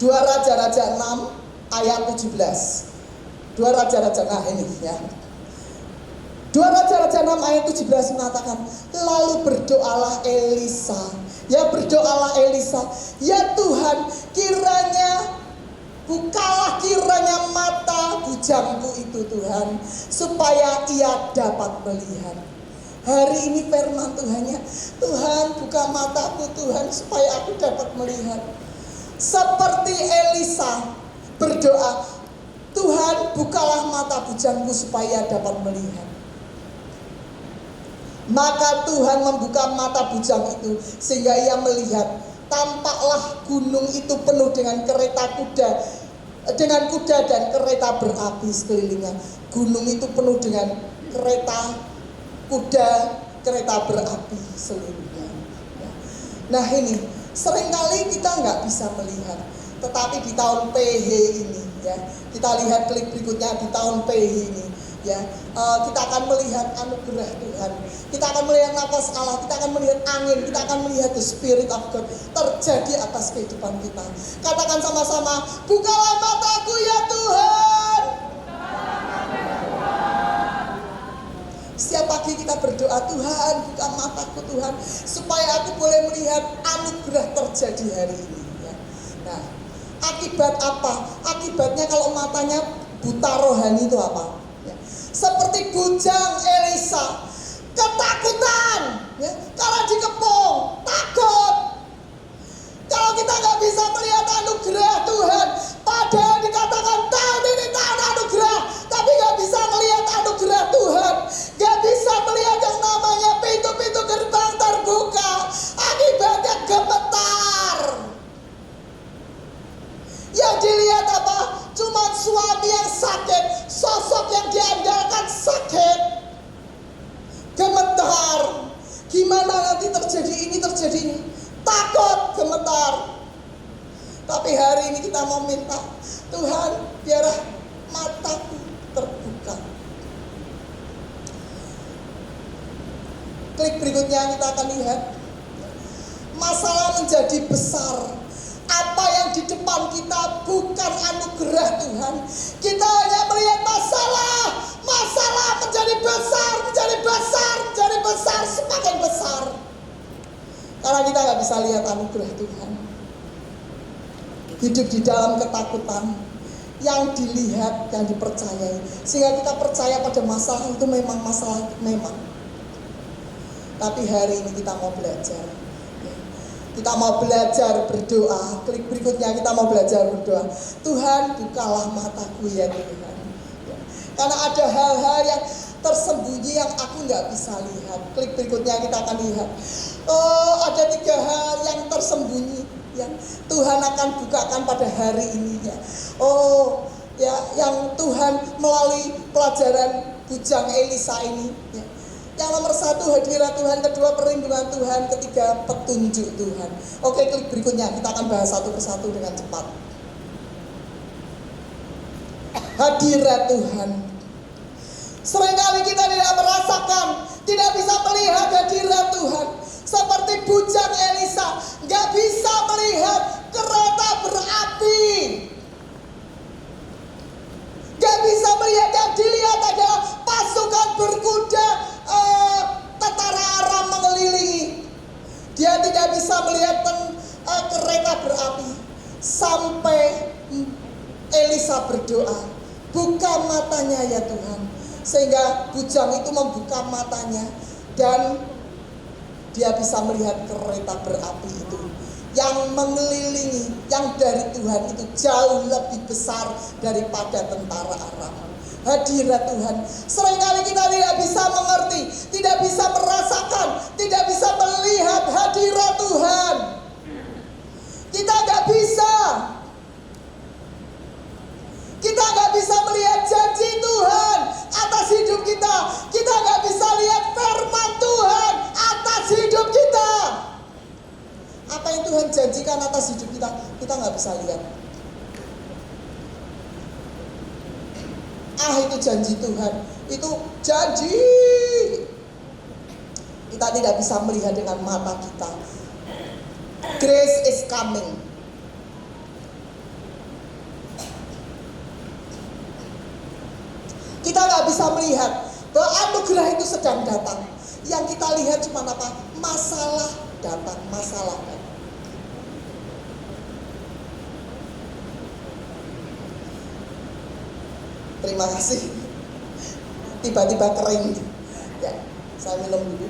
Raja-Raja 6 ayat 17. 2 Raja-Raja, nah ini ya. 2 Raja-Raja 6 ayat 17 mengatakan, lalu berdoalah Elisa. Ya berdoalah Elisa, ya Tuhan, bukalah kiranya mata bujangku itu Tuhan, supaya ia dapat melihat. Hari ini firman Tuhannya, Tuhan buka mataku Tuhan, supaya aku dapat melihat. Seperti Elisa berdoa, Tuhan bukalah mata bujangku supaya dapat melihat. Maka Tuhan membuka mata bujang itu sehingga ia melihat. Tampaklah gunung itu penuh dengan kuda dan kereta berapi sekelilingnya. Gunung itu penuh dengan kuda, kereta berapi sekelilingnya. Nah ini seringkali kita nggak bisa melihat. Tetapi di tahun PH ini ya, kita lihat klik berikutnya di tahun PH ini ya, kita akan melihat anugerah Tuhan, kita akan melihat nafas Allah, kita akan melihat angin, kita akan melihat the Spirit of God terjadi atas kehidupan kita. Katakan sama-sama, bukalah mataku ya Tuhan. Setiap pagi kita berdoa, Tuhan buka mataku Tuhan, supaya aku boleh melihat anugerah terjadi hari ini ya. Nah, akibat apa? Akibatnya kalau matanya buta rohani itu apa? Ya. Seperti bujang Elisa, ketakutan ya, karena dikepung, takut. Kalau kita nggak bisa melihat anugerah Tuhan, padahal dikatakan tahun ini tahun anugerah, tapi nggak bisa melihat anugerah Tuhan, nggak bisa melihat yang namanya pintu-pintu gerbang terbuka, akibatnya gemetar. Yang dilihat apa? Cuma suami yang sakit, sosok yang diandalkan sakit, gemetar. Gimana nanti terjadi ini, takut, gemetar. Tapi hari ini kita mau minta, Tuhan biarlah mataku terbuka. Klik berikutnya kita akan lihat, masalah menjadi besar. Apa yang di depan kita bukan anugerah Tuhan. Kita hanya melihat masalah menjadi besar, semakin besar. Karena kita nggak bisa lihat anugerah Tuhan. Hidup di dalam ketakutan, yang dilihat, yang dipercayai. Sehingga kita percaya pada masalah itu memang masalah, memang. Tapi hari ini kita mau belajar. Kita mau belajar berdoa. Klik berikutnya kita mau belajar berdoa. Tuhan bukalah mataku ya Tuhan. Karena ada hal-hal yang tersembunyi yang aku nggak bisa lihat. Klik berikutnya kita akan lihat. Oh, ada 3 hal yang tersembunyi yang Tuhan akan bukakan pada hari ini ya. Oh, ya, yang Tuhan melalui pelajaran bujang Elisa ini ya. Yang nomor 1 hadirat Tuhan, kedua perlindungan Tuhan, ketiga petunjuk Tuhan. Oke, klik berikutnya kita akan bahas satu persatu dengan cepat. Hadirat Tuhan. Seringkali kita tidak merasakan, tidak bisa melihat hadirat Tuhan. Seperti bujang Elisa, nggak bisa melihat kereta berapi, nggak bisa melihat, yang dilihat adalah pasukan berkuda, tentara Aram mengelilingi. Dia tidak bisa melihat kereta berapi. Sampai Elisa berdoa, buka matanya ya Tuhan. Sehingga bujang itu membuka matanya dan dia bisa melihat kereta berapi itu yang mengelilingi, yang dari Tuhan itu jauh lebih besar daripada tentara Aram. Hadirat Tuhan. Seringkali kita tidak bisa mengerti, tidak bisa merasakan, tidak bisa melihat hadirat Tuhan. Kita nggak bisa melihat kita nggak bisa lihat firman Tuhan atas hidup kita. Apa yang Tuhan janjikan atas hidup kita, kita nggak bisa lihat. Itu janji Tuhan, itu janji. Kita tidak bisa melihat dengan mata kita. Grace is coming. Kita nggak bisa melihat bahwa anugerah itu sedang datang. Yang kita lihat cuma apa? Masalah datang, masalah datang. Terima kasih. Tiba-tiba kering. Ya, saya minum dulu.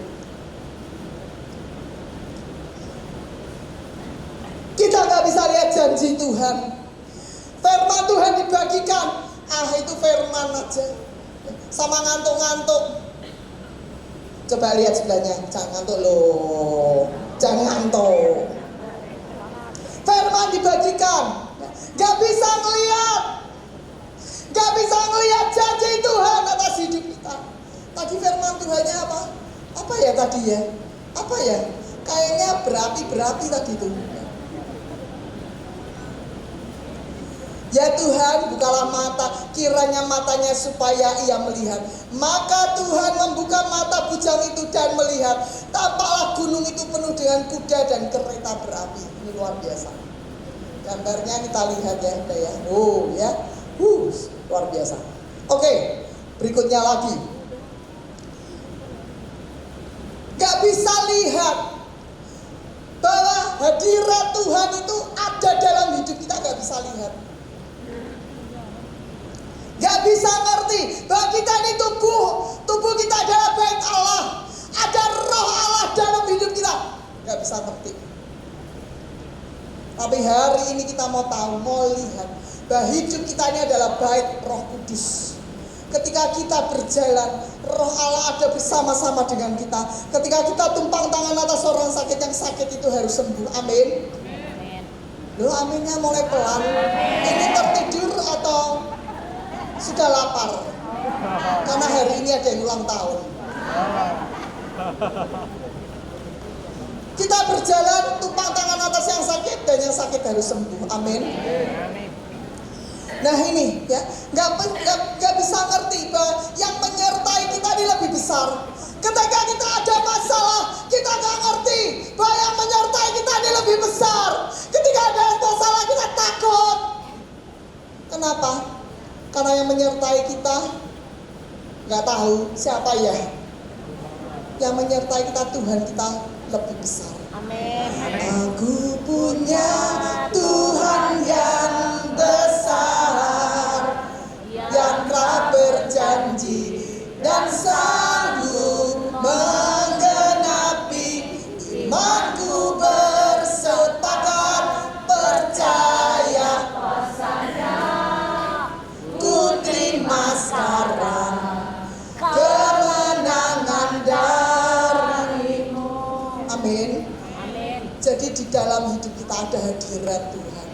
Kita nggak bisa lihat janji Tuhan. Firman Tuhan dibagikan. Itu firman aja. Sama ngantuk-ngantuk. Coba lihat sebelahnya. Jangan ngantuk loh. Jangan ngantuk. Firman dibagikan. Gak bisa ngelihat. Gak bisa ngelihat janji Tuhan atas hidup kita. Tadi firman Tuhannya apa? Apa ya tadi ya? Apa ya? Kayaknya berapi-berapi tadi itu. Ya Tuhan, bukalah mata, kiranya matanya supaya ia melihat. Maka Tuhan membuka mata bujang itu dan melihat. Tampaklah gunung itu penuh dengan kuda dan kereta berapi. Ini luar biasa. Gambarnya kita lihat ya, ya. Oh ya, luar biasa. Oke, berikutnya lagi. Gak bisa lihat bahwa hadirat Tuhan itu ada dalam hidup kita, gak bisa lihat. Gak bisa ngerti bahwa kita ini tubuh kita adalah bait Allah. Ada roh Allah dalam hidup kita. Gak bisa ngerti. Tapi hari ini kita mau tahu, mau lihat bahwa hidup kita ini adalah bait Roh Kudus. Ketika kita berjalan, roh Allah ada bersama-sama dengan kita. Ketika kita tumpang tangan atas orang sakit, yang sakit itu harus sembuh. Amin. Loh, aminnya mulai pelan. Ini tertidur atau sudah lapar? Karena hari ini ada yang ulang tahun. Kita berjalan tumpang tangan atas yang sakit, dan yang sakit harus sembuh. Amin. Nah ini ya, nggak bisa ngerti bahwa yang menyertai kita ini lebih besar. Ketika kita ada masalah, kita nggak ngerti bahwa yang menyertai kita ini lebih besar. Ketika ada masalah kita takut. Kenapa? Karena yang menyertai kita nggak tahu siapa ya. Yang menyertai kita Tuhan kita lebih besar. Amin. Aku punya Tuhan yang besar, yang telah berjanji dan sanggup menggenapi. Imanku bersepakat percaya, ku terima sekarang kemenangan darimu. Amin. Jadi di dalam hidup kita ada hadirat Tuhan.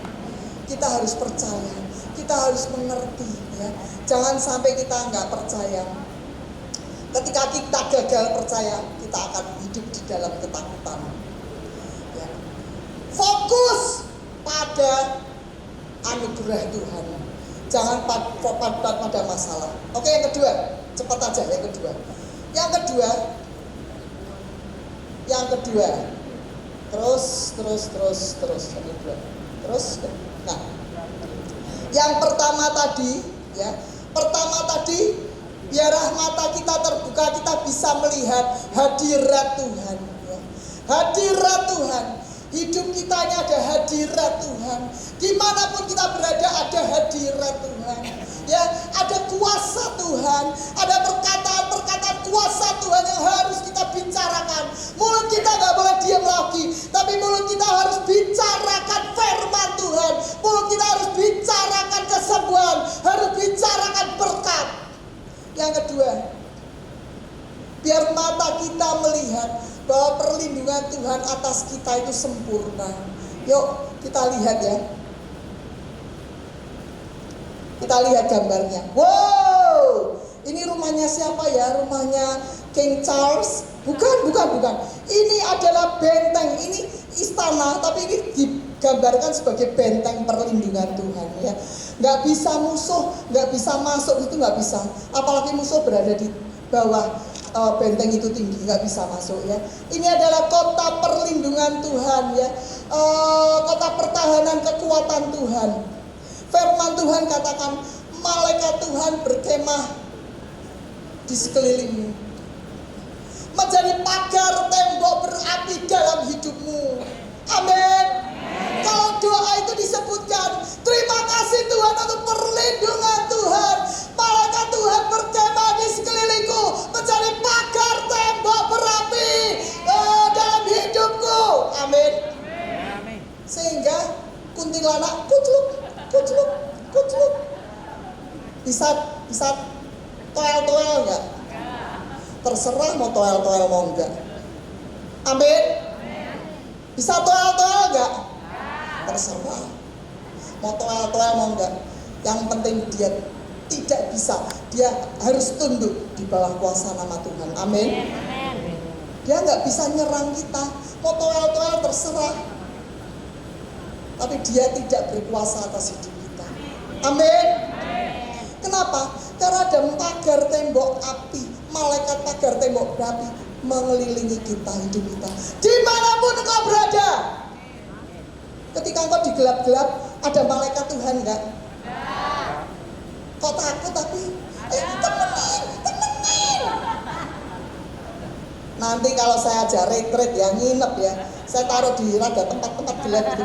Kita harus percaya, kita harus mengerti ya. Jangan sampai kita nggak percaya. Ketika kita gagal percaya, kita akan hidup di dalam ketakutan ya. Fokus pada anugerah Tuhan. Jangan pada masalah. Oke, yang kedua, cepat aja yang kedua. Yang kedua. Terus. Yang kedua. Terus. Nah, yang pertama tadi, ya. Biarlah mata kita terbuka, kita bisa melihat hadirat Tuhan. Ya. Hadirat Tuhan. Hidup kita ini ada hadirat Tuhan. Dimanapun kita berada ada hadirat Tuhan. Ya, ada kuasa Tuhan, ada perkataan-perkataan kuasa Tuhan yang harus kita bicarakan. Mulut kita nggak boleh diam lagi, tapi mulut kita harus bicarakan firman Tuhan. Mulut kita harus bicarakan kesembuhan, harus bicarakan berkat. Yang kedua, biar mata kita melihat bahwa perlindungan Tuhan atas kita itu sempurna. Yuk kita lihat ya. Kita lihat gambarnya. Wow, ini rumah rumahnya siapa ya? Rumahnya King Charles? Bukan. Ini adalah benteng, ini istana, tapi ini digambarkan sebagai benteng perlindungan Tuhan ya. Nggak bisa musuh, nggak bisa masuk, itu nggak bisa. Apalagi musuh berada di bawah benteng itu tinggi, nggak bisa masuk ya. Ini adalah kota perlindungan Tuhan ya, kota pertahanan kekuatan Tuhan. Firman Tuhan katakan, malaikat Tuhan berkemah di sekelilingmu, menjadi pagar tembok berapi dalam hidupmu. Amin. Kalau doa itu disebutkan, terima kasih Tuhan untuk perlindungan Tuhan. Malaikat Tuhan berkemah di sekelilingku, menjadi pagar tembok berapi dalam hidupku. Amin. Sehingga kuntilanak kucluk. Bisa toel-toel enggak? Terserah mau toel-toel mau enggak. Amin. Bisa toel-toel enggak? Terserah mau toel-toel mau enggak. Yang penting dia tidak bisa, dia harus tunduk di bawah kuasa nama Tuhan. Amin. Dia nggak bisa nyerang kita, mau toel-toel terserah, tapi dia tidak berkuasa atas hidup kita. Amin. Kenapa? Karena ada pagar tembok api, malaikat pagar tembok berapi mengelilingi kita, hidup kita. Dimanapun engkau berada, ketika engkau digelap-gelap, ada malaikat Tuhan enggak? Kok takut tapi? Temenin. Nanti kalau saya ajar retreat ya, nginep ya, saya taruh di rada tempat-tempat gelap gitu.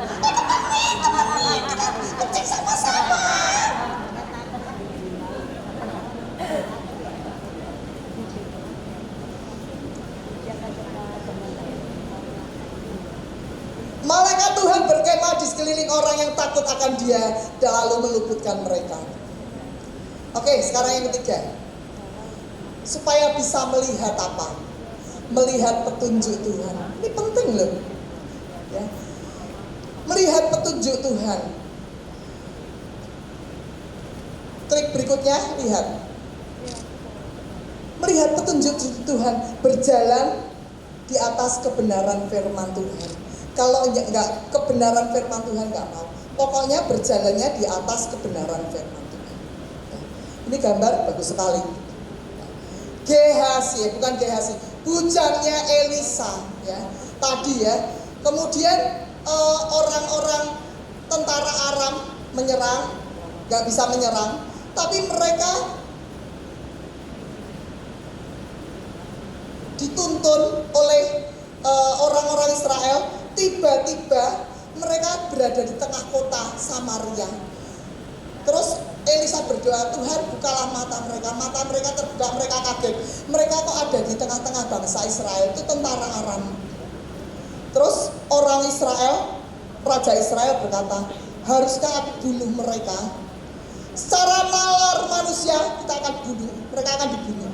Temenin, kita ngecek sama-sama. Malaikat Tuhan berkemah di sekeliling orang yang takut akan dia dan lalu meluputkan mereka. Oke, sekarang yang ketiga. Supaya bisa melihat apa? Melihat petunjuk Tuhan. Ini penting loh. Ya. Melihat petunjuk Tuhan. Trik berikutnya, lihat. Melihat petunjuk Tuhan, berjalan di atas kebenaran firman Tuhan. Kalau enggak kebenaran firman Tuhan enggak mau. Pokoknya berjalannya di atas kebenaran firman Tuhan. Ini gambar bagus sekali. Gehazi, bukan Gehazi, bujangnya Elisa ya. Tadi ya. Kemudian orang-orang tentara Aram menyerang, enggak bisa menyerang, tapi mereka dituntun oleh orang-orang Israel. Tiba-tiba mereka berada di tengah kota Samaria. Terus Elisa berdoa, Tuhan bukalah mata mereka terbuka, mereka kaget. Mereka kok ada di tengah-tengah bangsa Israel, itu tentara Aram. Terus orang Israel, Raja Israel berkata, haruskah aku bunuh mereka? Secara nalar manusia kita akan bunuh, mereka akan dibunuh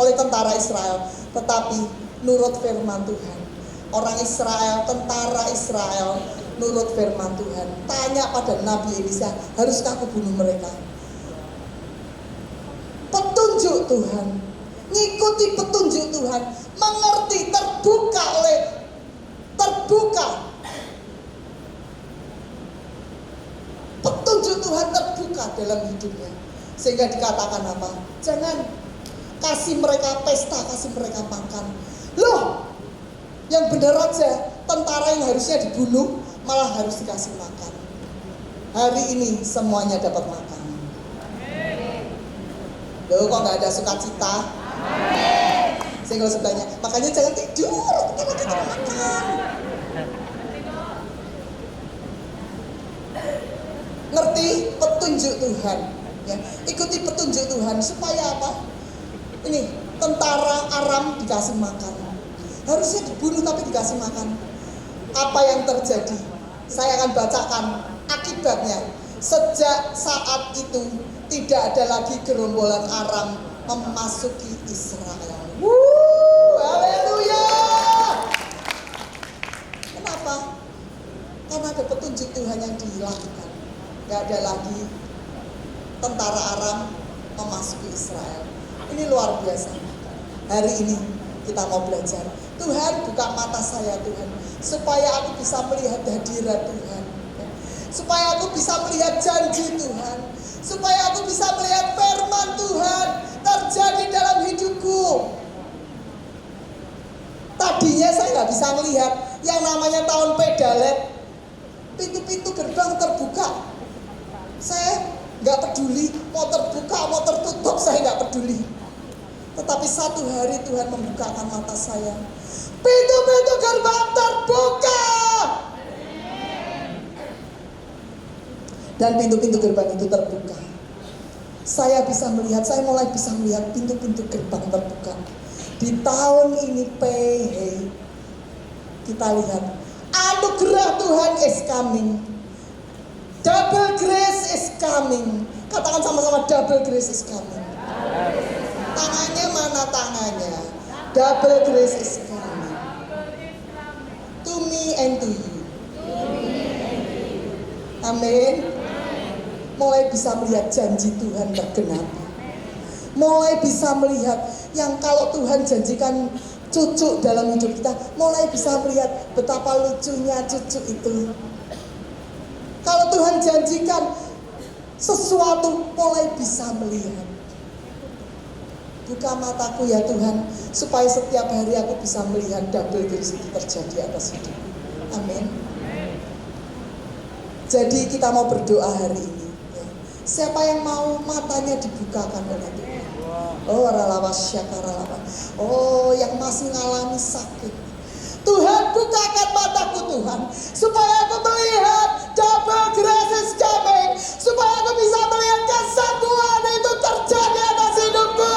oleh tentara Israel. Tetapi nurut firman Tuhan, orang Israel, tentara Israel nurut firman Tuhan. Tanya pada Nabi Elisa, haruskah aku bunuh mereka? Petunjuk Tuhan, ngikuti petunjuk Tuhan, mengerti, terbuka. Petunjuk Tuhan terbuka dalam hidupnya. Sehingga dikatakan apa? Jangan kasih mereka pesta, kasih mereka makan. Loh, yang benar aja, tentara yang harusnya dibunuh malah harus dikasih makan. Hari ini semuanya dapat makan. Loh, kok gak ada sukacita? Sehingga sebelahnya, makanya jangan tidur, kita lagi makan. Ngerti petunjuk Tuhan ya. Ikuti petunjuk Tuhan supaya apa? Ini tentara Aram dikasih makan, harusnya dibunuh tapi dikasih makan. Apa yang terjadi? Saya akan bacakan akibatnya. Sejak saat itu tidak ada lagi gerombolan Aram memasuki Israel. Haleluya. Kenapa? Karena ada petunjuk Tuhan yang dilakukan. Gak ada lagi tentara Aram memasuki Israel. Ini Ini luar biasa. Hari ini kita mau belajar. Tuhan, buka mata saya Tuhan, supaya aku bisa melihat hadirat Tuhan, supaya aku bisa melihat janji Tuhan, supaya aku bisa melihat firman Tuhan terjadi dalam hidupku. Tadinya saya nggak bisa melihat yang namanya tahun pedalet, pintu-pintu gerbang terbuka. Saya nggak peduli, mau terbuka, mau tertutup, saya nggak peduli. Tetapi satu hari Tuhan membukakan mata saya. Pintu-pintu gerbang terbuka. Dan pintu-pintu gerbang itu terbuka. Saya mulai bisa melihat pintu-pintu gerbang terbuka. Di tahun ini kita lihat anugerah Tuhan is coming. Double grace is coming. Katakan sama-sama, double grace is coming. Tangannya mana tangannya? Double grace is coming. To me and to you. Amin. Mulai bisa melihat janji Tuhan tergenapi. Mulai bisa melihat yang kalau Tuhan janjikan cucu dalam hidup kita, mulai bisa melihat betapa lucunya cucu itu. Kalau Tuhan janjikan sesuatu, mulai bisa melihat. Buka mataku ya Tuhan, supaya setiap hari aku bisa melihat double grace itu terjadi atas hidupku. Amin. Jadi kita mau berdoa hari ini. Siapa yang mau matanya dibukakan oleh Tuhan? Oh, oh, yang masih ngalami sakit. Tuhan, bukakan mataku Tuhan, supaya aku melihat double grace is coming, supaya aku bisa melihat kesatuan itu terjadi atas hidupku.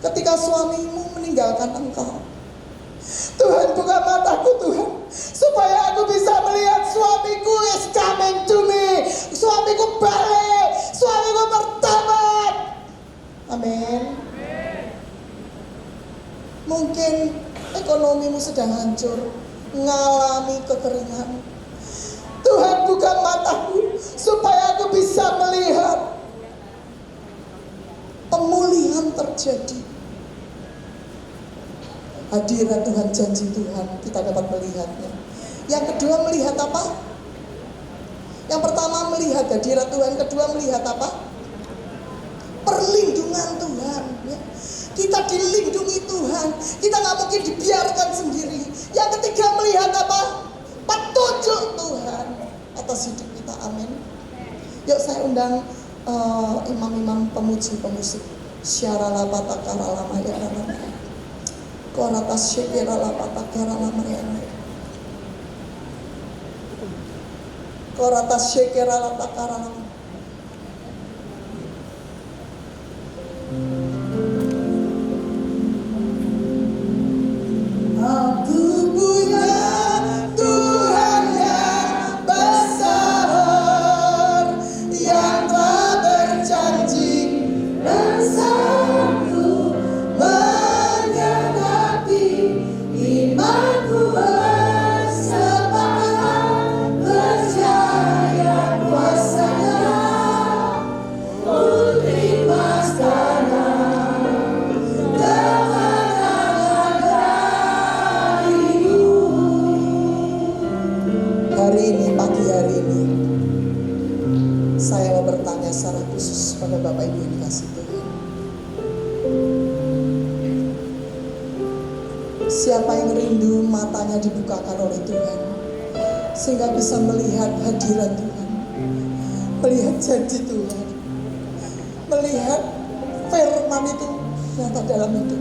Ketika suamimu meninggalkan engkau, Tuhan, buka mataku Tuhan, supaya aku bisa melihat suamiku is coming to me. Suamiku balik, suamiku bertobat. Amin. Mungkin ekonomimu sedang hancur, mengalami kekeringan. Tuhan, buka mataku supaya aku bisa melihat pemulihan terjadi. Hadirat Tuhan, janji Tuhan, kita dapat melihatnya. Yang kedua, melihat apa? Yang pertama melihat hadirat Tuhan, kedua melihat apa? Perlindungan Tuhan. Ya. Kita dilindungi Tuhan, kita nggak mungkin dibiarkan sendiri. Yang ketiga, melihat apa? Petunjuk Tuhan atas hidup kita. Amin. Yuk saya undang imam-imam pemuji pemusik. Syarala patakara lama ya lama. Koratas syekirala patakara lama ya lama. Koratas syekirala patakara lama. Aku punya Tuhan yang besar, yang telah berjanji bersatu menggenapi imanku bersepakat percaya kuasa-Nya. Putri Pastana hari ini, pagi hari ini, saya mau bertanya secara khusus pada Bapak Ibu yang dikasih Tuhan. Siapa yang rindu matanya dibukakan oleh Tuhan, sehingga bisa melihat hadirat Tuhan, melihat janji Tuhan, melihat firman itu nyata dalam hidup.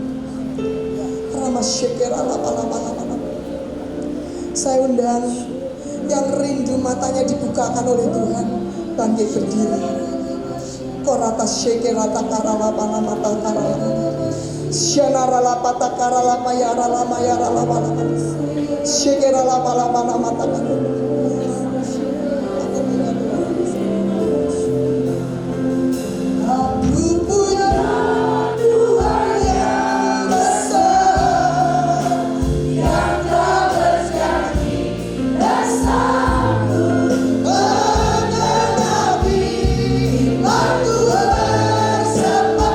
Saya undang yang rindu matanya dibukakan oleh Tuhan, bangkit berdiri. Korata syekerata karalapa namata karalapa syanaralapa takaralapa yaralama yaralapa syekeralapa lapa namata karalapa. Aku punya Tuhan yang besar, yang telah berjanji bersatu menggenapi imanku bersepakat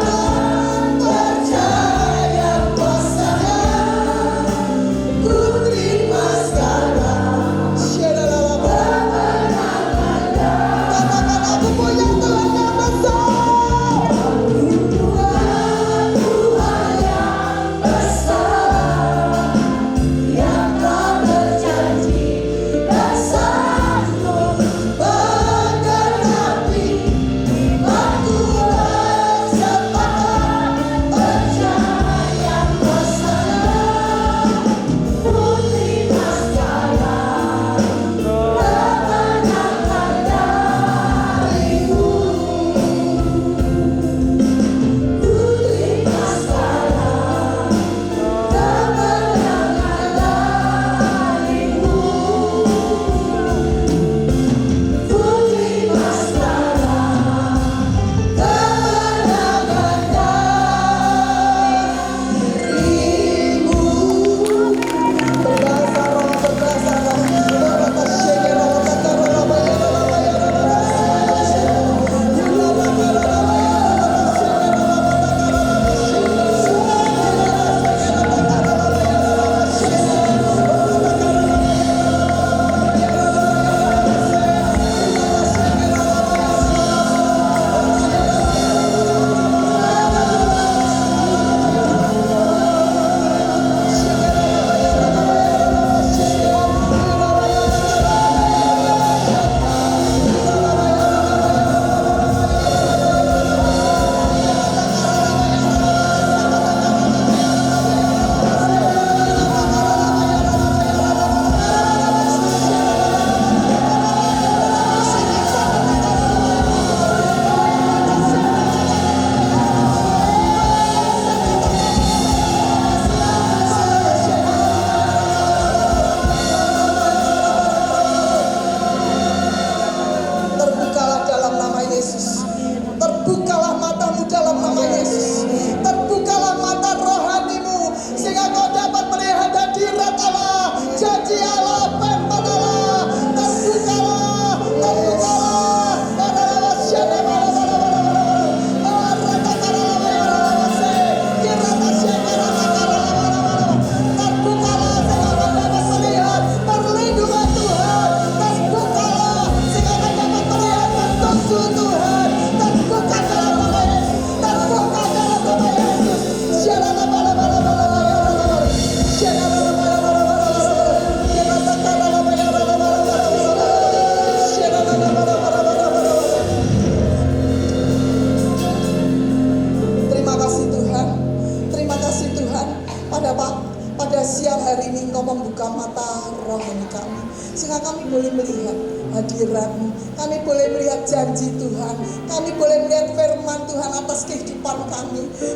Engkau membuka mata rohani kami, sehingga kami boleh melihat hadirat-Mu, kami boleh melihat janji Tuhan, kami boleh melihat firman Tuhan atas kehidupan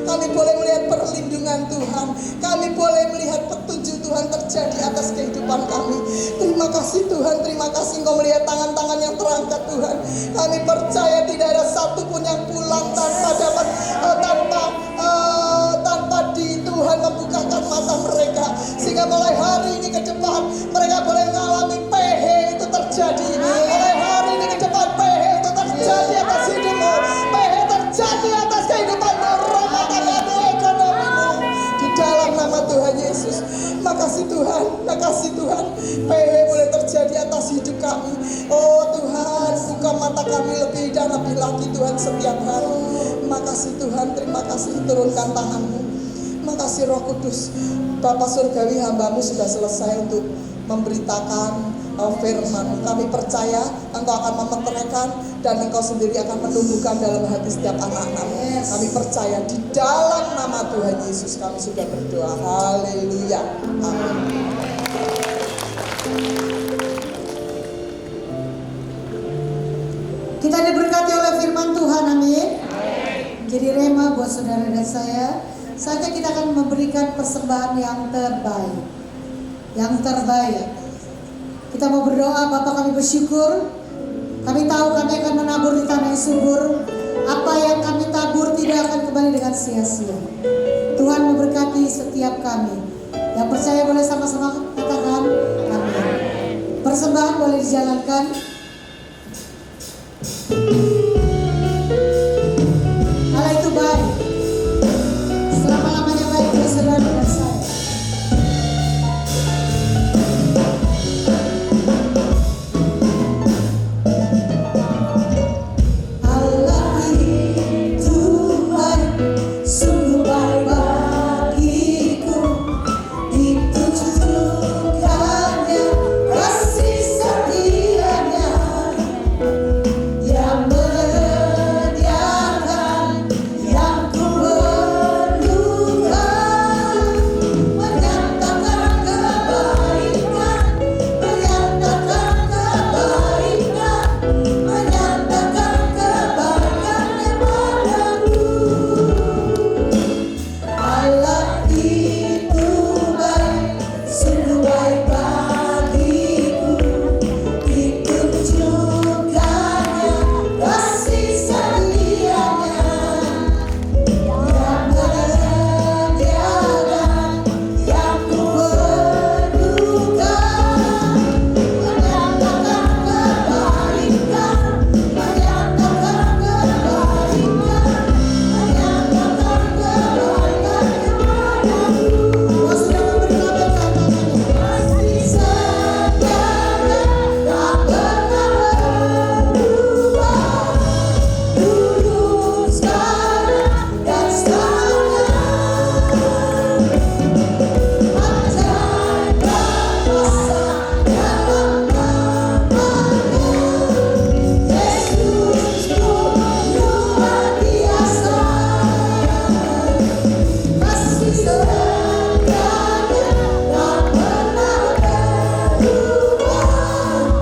kami boleh melihat perlindungan Tuhan, kami boleh melihat petunjuk Tuhan terjadi atas kehidupan kami. Terima kasih Tuhan, terima kasih Engkau melihat tangan-tangan yang terangkat Tuhan. Kami percaya tidak ada satupun yang pulang tanpa dapat tanpa di Tuhan membukakan mata mereka, sehingga mulai hari ini ke depan mereka boleh mengalami PH itu terjadi. Mulai hari ini ke depan PH itu terjadi atas hidupmu, PH terjadi atas kehidupanmu, rumah tanggamu, ekonomimu, di dalam nama Tuhan Yesus. Makasih Tuhan, makasih Tuhan, PH boleh terjadi atas hidup kami. Oh Tuhan, buka mata kami lebih dan lebih lagi Tuhan setiap hari. Makasih Tuhan, terima kasih, turunkan tangan-Mu. Makasih Roh Kudus, Bapa Surgawi, hamba-Mu sudah selesai untuk memberitakan firman. Kami percaya Engkau akan memeteraikan dan Engkau sendiri akan menumbuhkan dalam hati setiap anak-anak-Mu. Kami percaya di dalam nama Tuhan Yesus kami sudah berdoa. Haleluya. Amin. Kita diberkati oleh firman Tuhan, amin. Jadi rema buat saudara dan saya. Saatnya kita akan memberikan persembahan yang terbaik. Yang terbaik. Kita mau berdoa, Bapa kami bersyukur. Kami tahu kami akan menabur di tanah yang subur. Apa yang kami tabur tidak akan kembali dengan sia-sia. Tuhan memberkati setiap kami. Yang percaya boleh sama-sama katakan amin. Persembahan boleh dijalankan. Allah itu baik. Selama-lamanya baik bagi saudara dan saya. Allah itu baik, sungguh baik bagiku. Ditunjukkannya kasih setianya yang menyediakan yang ku perlukan, menyatakan kebaikan, menyatakan kebaikan, menyatakan kebaikannya padaku. Allah itu baik, sungguh baik bagiku. Ditunjukkannya kasih setianya yang menyediakan yang ku perlukan, menyatakan kebaikan, menyatakan kebaikan, menyatakan kebaikannya padaku. Kau sudah memberi kasih setianya tak pernah berubah, dulu sekarang dan selamanya. Ajaib kuasa dalam nama-Nya, Yesusku luar biasa. Kasih setianya tak pernah berubah,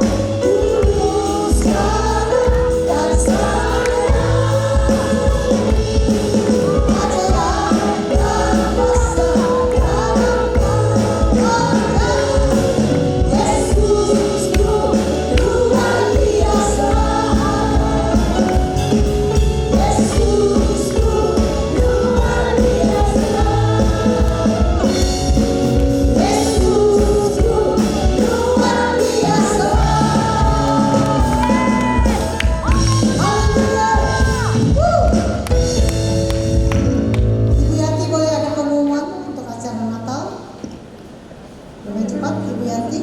dulu sekarang dan selamanya. Ajaib kuasa dalam nama-Nya, Yesusku luar biasa. Yesusku luar biasa. Yesusku luar biasa. Haleluya. Ibu Yanti boleh ada pengumuman untuk acara Natal? Lebih cepat Ibu Yanti.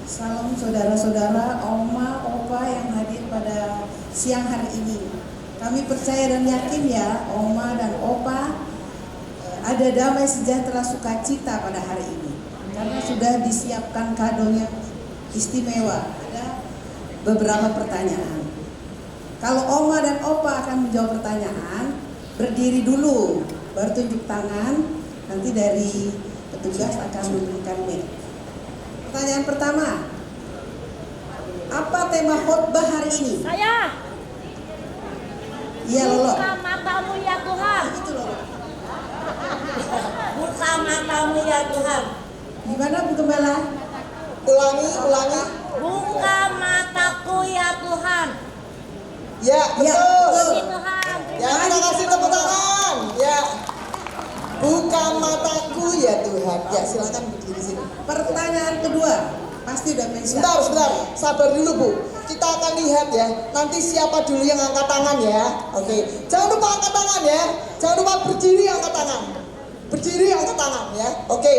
Salam saudara-saudara, oma, opa yang hadir pada siang hari ini. Kami percaya dan yakin ya, oma dan opa, ada damai sejahtera sukacita pada hari ini. Karena sudah disiapkan kado yang istimewa. Ada beberapa pertanyaan. Kalau oma dan opa akan menjawab pertanyaan, berdiri dulu, baru tunjuk tangan. Nanti dari petugas akan memberikan mic. Pertanyaan pertama, apa tema khotbah hari ini? Saya Iya Lolo. buka matamu ya Tuhan. Itu Lolo. Buka matamu ya Tuhan. Gimana Bu Gembala? Ulangi, ulangi. Buka mataku ya Tuhan. Ya, Ya, betul. Puji Tuhan. Ya, kita kasih tepuk tangan. Ya. Buka mataku ya Tuhan. Ya, silakan berdiri sini. Pertanyaan kedua, pasti udah mention. Sebentar. Sabar dulu, Bu. Kita akan lihat ya. Nanti siapa dulu yang angkat tangan ya. Oke. Jangan lupa angkat tangan ya. Jangan lupa berdiri angkat tangan. Berdiri angkat tangan ya. Oke.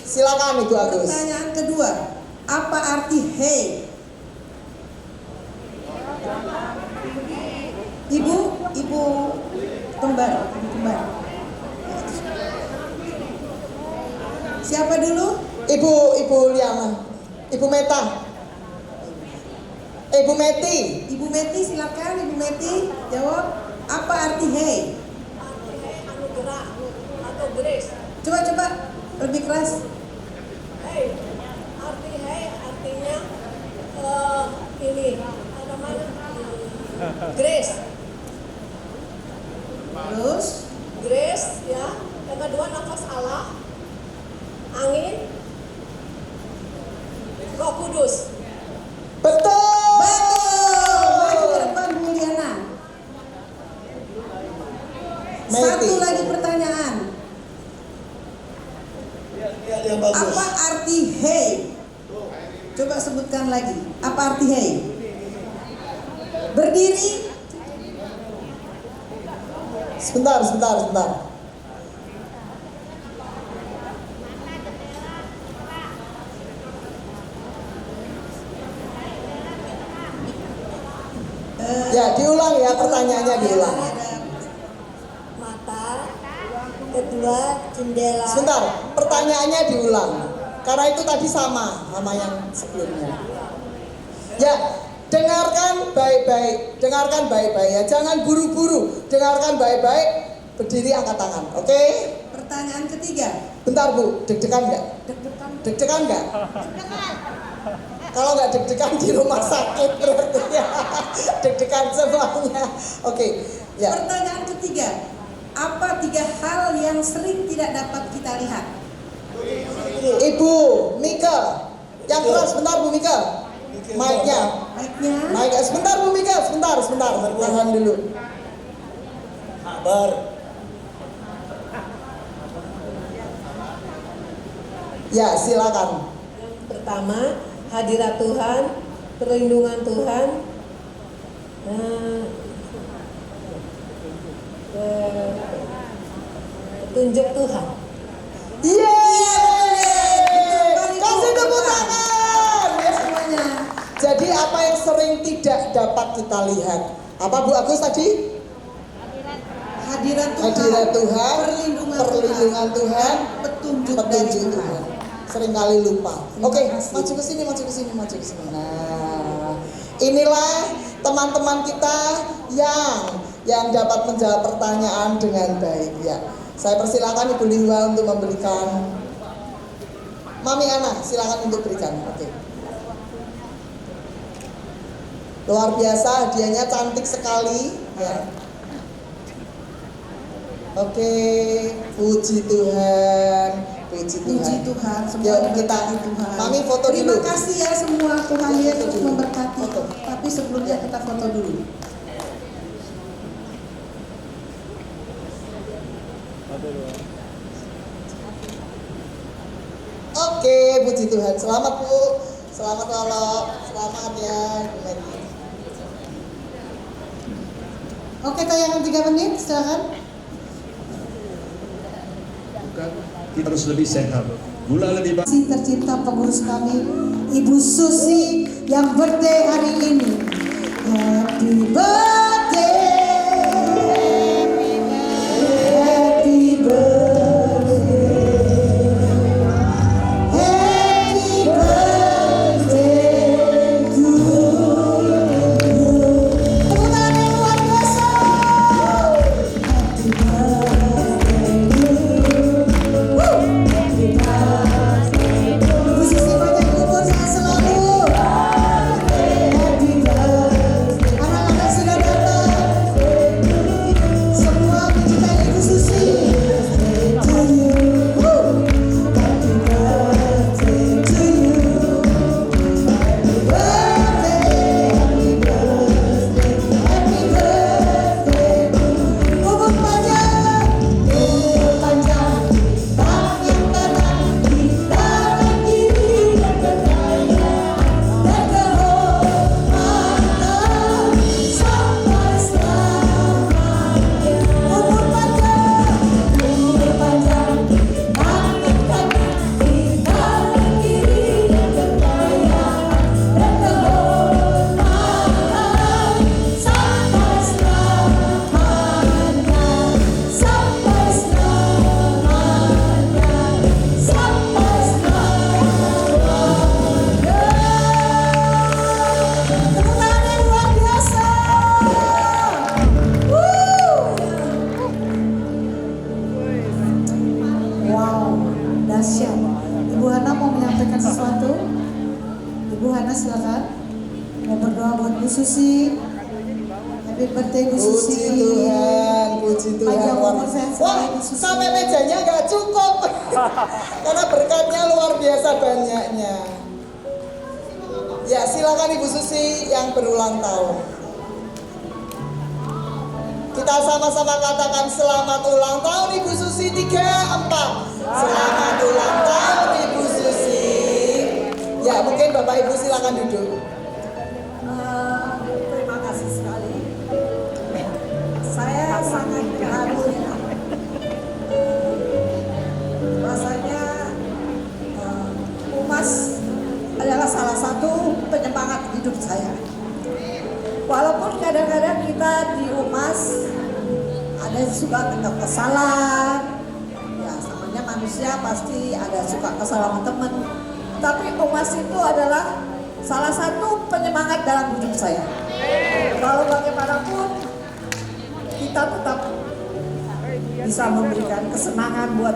Silakan Ibu Agus. Pertanyaan kedua, apa arti hey? Ibu kembar. Siapa dulu? Ibu Liana. Ibu Meta. Ibu Meti. Ibu Meti, silakan Ibu Meti jawab. Apa arti hey? Anugerah atau grace. Coba lebih keras. Hey, artinya ini apa namanya? Grace. Terus Grace ya. Yang kedua nafas Allah. Angin. Roh Kudus. Betul. maju ke depan Bu Liana. Meti. Satu lagi pertanyaan. Yang bagus. Apa arti hey? Coba sebutkan lagi. Apa arti hey? Berdiri. Sebentar. Ya, diulang ya pertanyaannya diulang. Mata. Kedua jendela. Sebentar, pertanyaannya diulang. Karena itu tadi sama yang sebelumnya. Ya, dengarkan baik-baik ya. Jangan buru-buru. Dengarkan baik-baik. Berdiri angkat tangan, oke? Pertanyaan ketiga. Bentar Bu, deg-degan nggak? Deg-degan. Deg-degan nggak? Kalau nggak deg-degan di rumah sakit berarti ya. Deg-degan semuanya. Oke, ya. Pertanyaan ketiga. Apa 3 hal yang sering tidak dapat kita lihat? Ibu Mika, yang keras sebentar Bu Mika. Mic-nya. Mic-nya. Sebentar Bu Mika, sebentar. Tahan dulu. Sabar. Ya, silakan. Pertama, hadirat Tuhan, perlindungan Tuhan, petunjuk Tuhan. Yeay! Kasih tepuk tangan. Ya. Semuanya. Jadi apa yang sering tidak dapat kita lihat? Apa Bu Agus tadi? Hadirat Tuhan, perlindungan Tuhan, petunjuk dari Tuhan. Sering kali lupa. Oke, kasih. maju ke sini. Nah, inilah teman-teman kita yang dapat menjawab pertanyaan dengan baik ya. Saya persilakan Ibu Lihwa untuk memberikan. Mami Ana, silakan untuk berikan. Oke. Luar biasa, hadiahnya cantik sekali ya. Oke, puji Tuhan. Puji Tuhan, semua Yuk, kita diberkati Tuhan. Mami foto Terima dulu. kasih ya semua, Tuhan Yesus dulu. memberkati. Foto. Tapi sebelumnya kita foto dulu. Oke, puji Tuhan. Selamat Bu. Selamat Lolo. Selamat ya. Oke, tayangan 3 menit, silakan. Kita harus lebih sehat, gula lebih banyak. Masih tercinta pengurus kami, Ibu Susi yang birthday hari ini. Happy birthday, happy birthday, happy birthday to you. Tepuk tangan yang luar biasa. Happy birthday to you. Susi. Happy birthday Bu Susi. Puji Tuhan, puji Tuhan. Panjang umur sehat Wah, selalu, Bu Susi. sampai mejanya nggak cukup. Karena berkatnya luar biasa banyaknya. Ya, silakan Ibu Susi yang berulang tahun. Kita sama-sama katakan selamat ulang tahun Ibu Susi 34. Selamat ulang tahun Ibu Susi. Ya, mungkin Bapak Ibu silakan duduk. Terima kasih sekali. Saya sangat terharu ya. Rasanya Umas adalah salah satu penyemangat hidup saya. Walaupun kadang-kadang kita di Umas ada yang suka kesalahan, ya namanya manusia pasti ada suka kesal sama temen. Tapi Umas itu adalah salah satu penyemangat dalam hidup saya. Kalau bagaimanapun kita tetap bisa memberikan kesenangan buat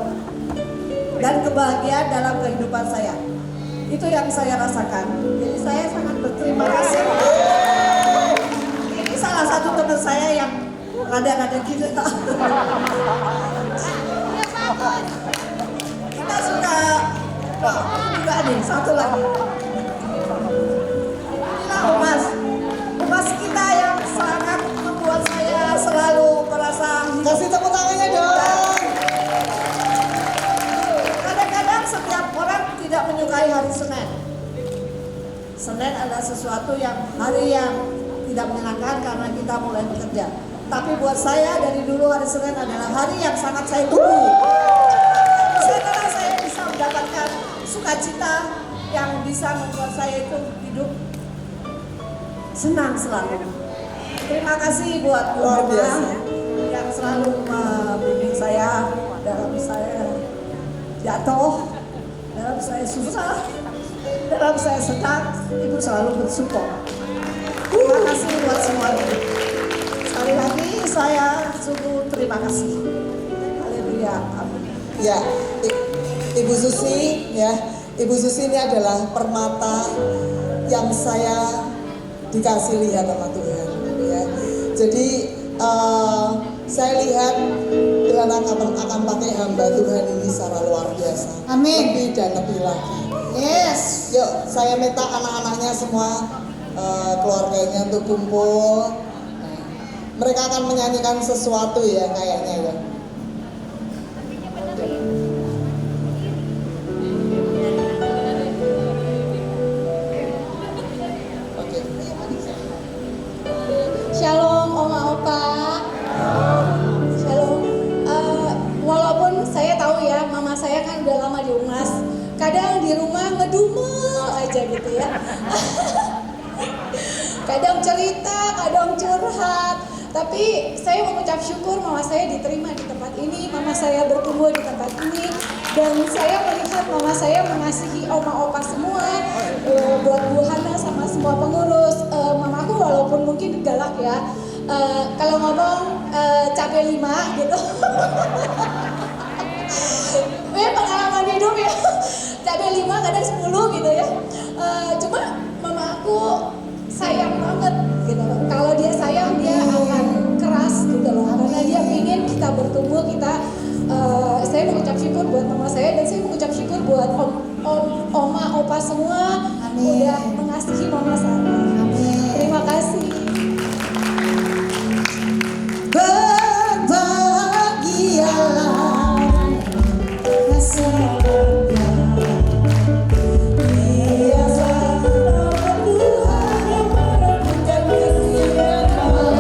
dan kebahagiaan dalam kehidupan saya. Itu yang saya rasakan. Jadi saya sangat berterima kasih. Ini salah satu teman saya yang rada-rada gitu. Kita suka juga nih satu lagi. Umas kita yang sangat membuat saya selalu merasa Kasih tepuk tangannya dong. kadang-kadang setiap orang tidak menyukai hari Senin. Senin adalah sesuatu hari yang tidak menyenangkan karena kita mulai bekerja. Tapi buat saya dari dulu hari Senin adalah hari yang sangat saya tunggu. Karena saya bisa mendapatkan sukacita yang bisa membuat saya itu hidup senang selalu. Terima kasih buat Luar Mama biasa. yang selalu membimbing saya dalam saya jatuh, dalam saya susah, dalam saya senang, Ibu selalu bersupport. Terima kasih buat semuanya. Sekali lagi saya sungguh terima kasih. Haleluya. Amin. Ya, Ibu Susi ya. Ibu Susi ini adalah permata yang saya dikasih lihat sama Tuhan ya. Jadi saya lihat Tuhan akan pakai hamba Tuhan ini secara luar biasa. Amin. Lebih dan lebih lagi. Yes. Yuk, saya minta anak-anaknya semua keluarganya untuk kumpul. Nah, mereka akan menyanyikan sesuatu ya kayaknya ya. Oke. Shalom Oma Opa. Shalom. Walaupun saya tahu ya, mama saya kan udah lama di Umas. Kadang di rumah ngedumel aja gitu ya. Kadang cerita, kadang curhat. Tapi saya mengucap syukur mama saya diterima di tempat ini, mama saya bertumbuh di tempat ini, dan saya melihat mama saya mengasihi oma opa semua, buat Bu Hana sama semua pengurus. Mamaku walaupun mungkin galak ya, kalau ngomong cabai 5 gitu. Pengalaman hidup ya, cabai 5 kadang 10 gitu ya. Cuma mama aku sayang banget gitu loh. Kalau dia sayang dia akan keras gitu loh. Karena dia ingin kita bertumbuh, saya mengucap syukur buat mama saya dan saya mengucap syukur buat oma opa semua. Amin. Udah mengasihi mama saya. Amin. Terima kasih. Berbahagialah keselamatan. Dia selalu Tuhan yang menemukan keselamatan.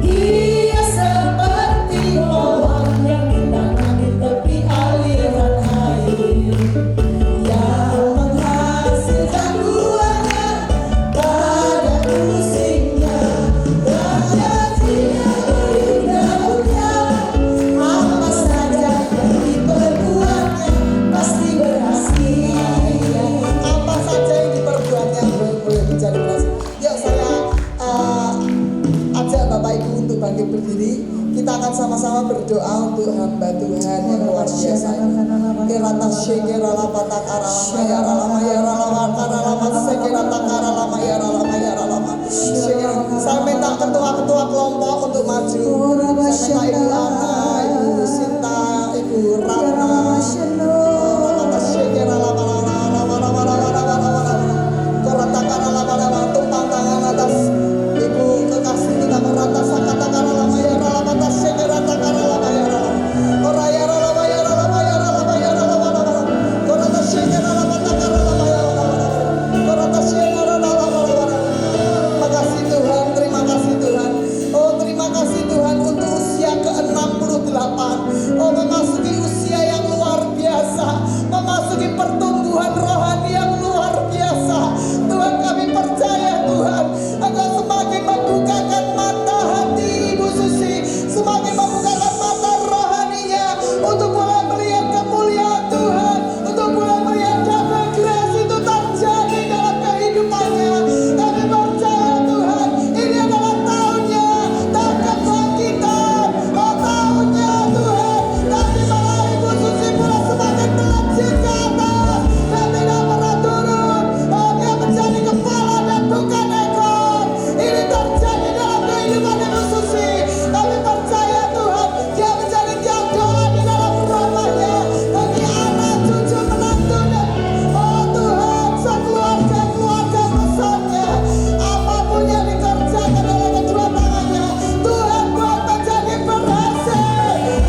Dia seperti pohon yang ditanam di tepi aliran air, yang menghasilkan buahnya pada musimnya. Rakyatnya beri daunnya, apa saja yang diperbuatnya pasti berhasil. Apa saja yang diperbuatnya boleh menjadi berhasil. Yuk saya ajak Bapak Ibu untuk bangkit berdiri. Kita akan sama-sama berdoa untuk hamba Tuhan yang luar biasa ini. Kirata syekera lapa takara lama ya ralama ya ralawa kara lama sekera takara lama ya ralama ya ralama. maju. Saya minta Ibu Ana, Ibu Sinta, Ibu Ratna. Tumpang tangan atas Ibu kekasih kita merata sakata lama ya rala mata segerata lama ya rala. Oraya rala ya rala ya rala ya rala. Korata segerata mata lama ya rala. Korata segerata lama. Makasih Tuhan, terima kasih Tuhan. Oh terima kasih Tuhan untuk usia ke-68. Oh memasuki usia yang luar biasa, memasuki pertumbuhan rohani yang luar biasa. Tuhan kami percaya Tuhan, Engkau semakin membukakan mata hati Ibu Susi, semakin membukakan mata rohaninya untuk mulai melihat kemuliaan Tuhan, untuk mulai melihat double grace itu terjadi dalam kehidupannya. Kami percaya Tuhan, ini adalah tahunnya, tahun kebangkitan, oh tahunnya Tuhan. Kami malah Ibu Susi mulai semakin melejit ke atas dan tidak pernah turun. Oh dia menjadi kepala dan bukan ekor. Ini terjadi dalam kehidupan Ibu Susi. Kami percaya Tuhan, dia menjadi tiang doa di dalam rumahnya bagi anak, cucu, menantu dan oh Tuhan sekeluarga besarnya. Apapun yang dikerjakan oleh kedua tangannya, Tuhan buat menjadi berhasil.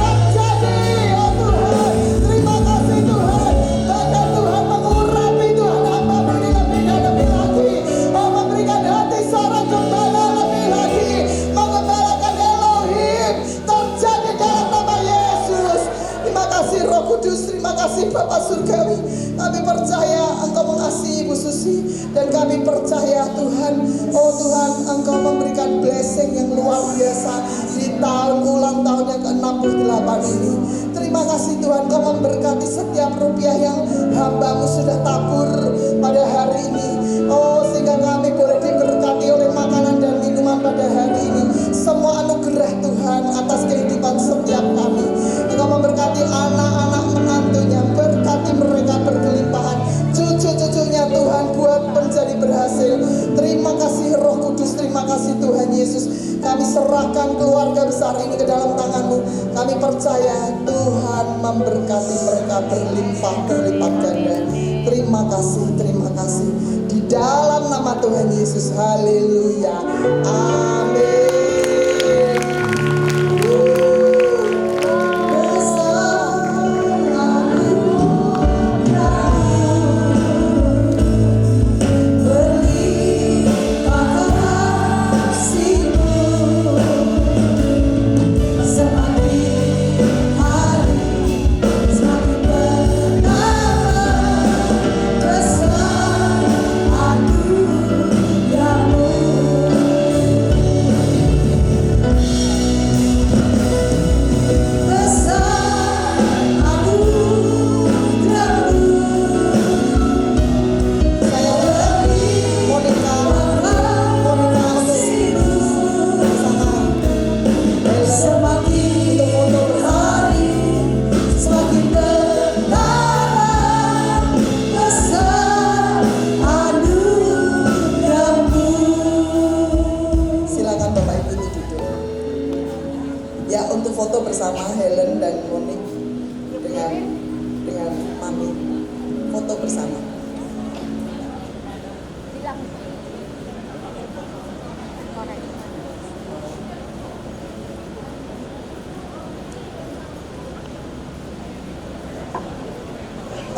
Terjadi, oh Tuhan. Terima kasih Tuhan. Bahkan Tuhan mengurapi Tuhan hamba-Mu lebih dan lebih lagi. Oh memberikan hati seorang gembala lebih lagi. Mengembalakan Elohim. Terjadi dalam nama Yesus. Terima kasih Roh Kudus. Terima kasih Bapa Surgawi. Kami percaya Engkau mengasihi Ibu Susi. Dan kami percaya Tuhan, oh Tuhan Engkau memberikan blessing yang luar biasa di ulang tahun yang ke-68 ini. Terima kasih Tuhan, Kau memberkati setiap rupiah yang hamba-Mu sudah tabur pada hari ini. Oh sehingga kami boleh diberkati oleh makanan dan minuman pada hari ini. Semua anugerah Tuhan atas kehidupan setiap kami. Engkau memberkati anak-anak menantunya, berkati mereka berkelimpahan, cucu-cucunya Tuhan buat menjadi berhasil. Terima kasih Roh Kudus, terima kasih Tuhan Yesus. Kami serahkan keluarga besar ini ke dalam tangan-Mu. Kami percaya Tuhan memberkati mereka berlimpah ganda. Terima kasih, terima kasih. Di dalam nama Tuhan Yesus, haleluya, amin. Bersama Helen dan Monik dengan Mami, foto bersama.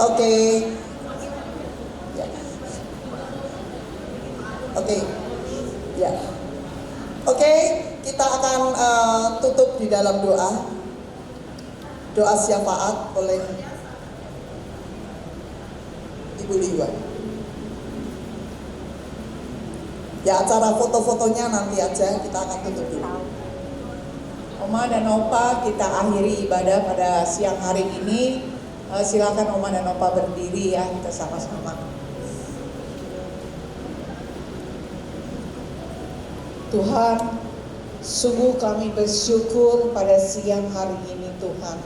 Oke. Ya. Oke. Ya. Oke, kita akan tutup di dalam doa syafaat oleh Ibu Liwa. Ya acara foto-fotonya nanti aja, kita akan tutup dulu. Oma dan Opa, kita akhiri ibadah pada siang hari ini. Silakan Oma dan Opa berdiri ya, kita sama-sama. Tuhan, sungguh kami bersyukur pada siang hari ini Tuhan,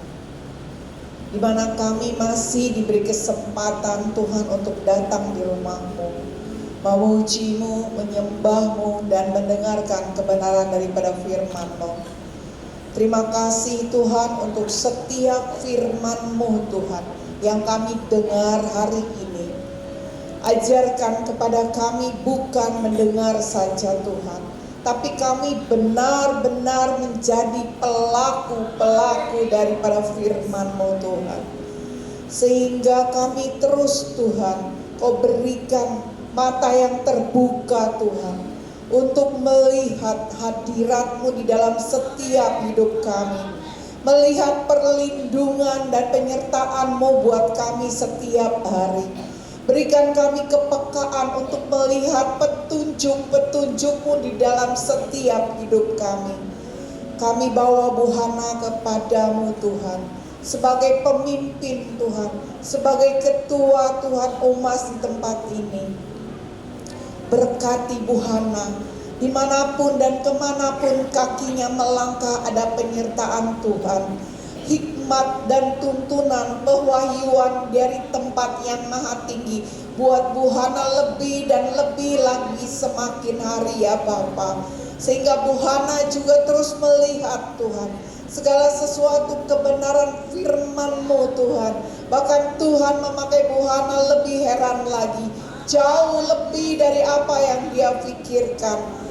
di mana kami masih diberi kesempatan Tuhan untuk datang di rumah-Mu, memuji-Mu, menyembah-Mu, dan mendengarkan kebenaran daripada firman-Mu. Terima kasih Tuhan untuk setiap firman-Mu Tuhan yang kami dengar hari ini. Ajarkan kepada kami bukan mendengar saja Tuhan, tapi kami benar-benar menjadi pelaku-pelaku daripada firman-Mu Tuhan. Sehingga kami terus Tuhan, Kau berikan mata yang terbuka Tuhan, untuk melihat hadirat-Mu di dalam setiap hidup kami. Melihat perlindungan dan penyertaan-Mu buat kami setiap hari. Berikan kami kepekaan untuk melihat petunjuk-petunjuk-Mu di dalam setiap hidup kami. Kami bawa Bu Hana kepadamu Tuhan, sebagai pemimpin Tuhan, sebagai ketua Tuhan Omas di tempat ini. Berkati Bu Hana, dimanapun dan kemanapun kakinya melangkah ada penyertaan Tuhan. Hikmat dan tuntunan pewahyuan dari tempat yang maha tinggi buat Bu Hana lebih dan lebih lagi semakin hari ya Bapa. Sehingga Bu Hana juga terus melihat Tuhan segala sesuatu kebenaran firman-Mu Tuhan. Bahkan Tuhan memakai Bu Hana lebih heran lagi, jauh lebih dari apa yang dia pikirkan.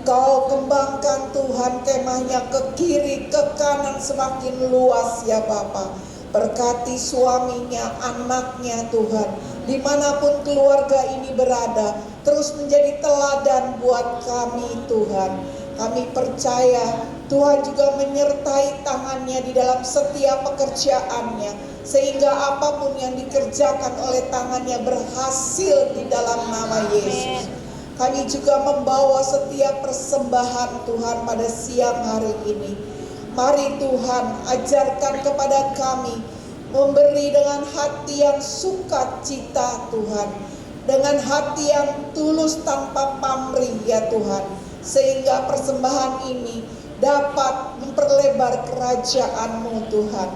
Kau kembangkan Tuhan kemahnya ke kiri, ke kanan semakin luas ya Bapa. Berkati suaminya, anaknya Tuhan, dimanapun keluarga ini berada, terus menjadi teladan buat kami Tuhan. Kami percaya Tuhan juga menyertai tangannya di dalam setiap pekerjaannya, sehingga apapun yang dikerjakan oleh tangannya berhasil di dalam nama Yesus. Kami juga membawa setiap persembahan Tuhan pada siang hari ini. Mari Tuhan ajarkan kepada kami memberi dengan hati yang sukacita Tuhan, dengan hati yang tulus tanpa pamrih ya Tuhan, sehingga persembahan ini dapat memperlebar kerajaan-Mu Tuhan.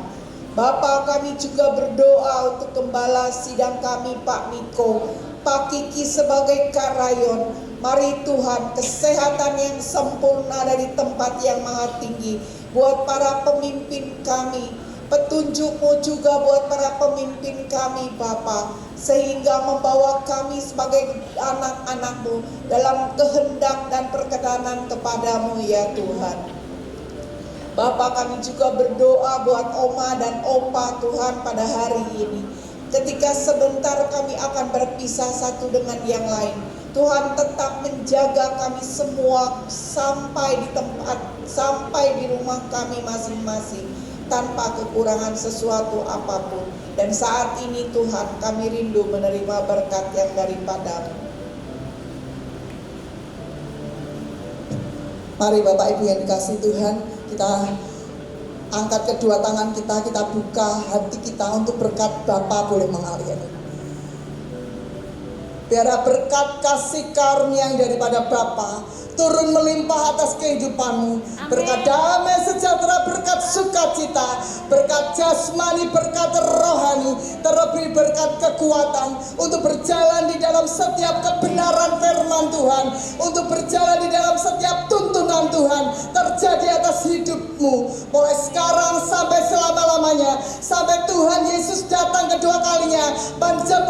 Bapa, kami juga berdoa untuk gembala sidang kami Pak Miko, Pak Kiki sebagai karayon. Mari Tuhan, kesehatan yang sempurna dari tempat yang maha tinggi buat para pemimpin kami. Petunjuk-Mu juga buat para pemimpin kami Bapa, sehingga membawa kami sebagai anak-anak-Mu dalam kehendak dan perkenanan kepada-Mu ya Tuhan. Bapa, kami juga berdoa buat Oma dan Opa Tuhan pada hari ini. Ketika sebentar kami akan berpisah satu dengan yang lain, Tuhan tetap menjaga kami semua sampai di tempat, sampai di rumah kami masing-masing, tanpa kekurangan sesuatu apapun. Dan saat ini Tuhan, kami rindu menerima berkat yang daripada-Mu. Mari Bapak Ibu yang dikasihi Tuhan, kita angkat kedua tangan kita buka hati kita untuk berkat Bapa boleh mengalir. Biar berkat kasih karunia yang daripada Bapa turun melimpah atas kehidupanmu. Berkat damai sejahtera, berkat sukacita, berkat jasmani, berkat rohani, terlebih berkat kekuatan untuk berjalan di dalam setiap kebenaran firman Tuhan, untuk berjalan di dalam setiap tuntunan Tuhan terjadi atas hidupmu mulai sekarang sampai selama-lamanya, sampai Tuhan Yesus datang kedua kalinya menjemput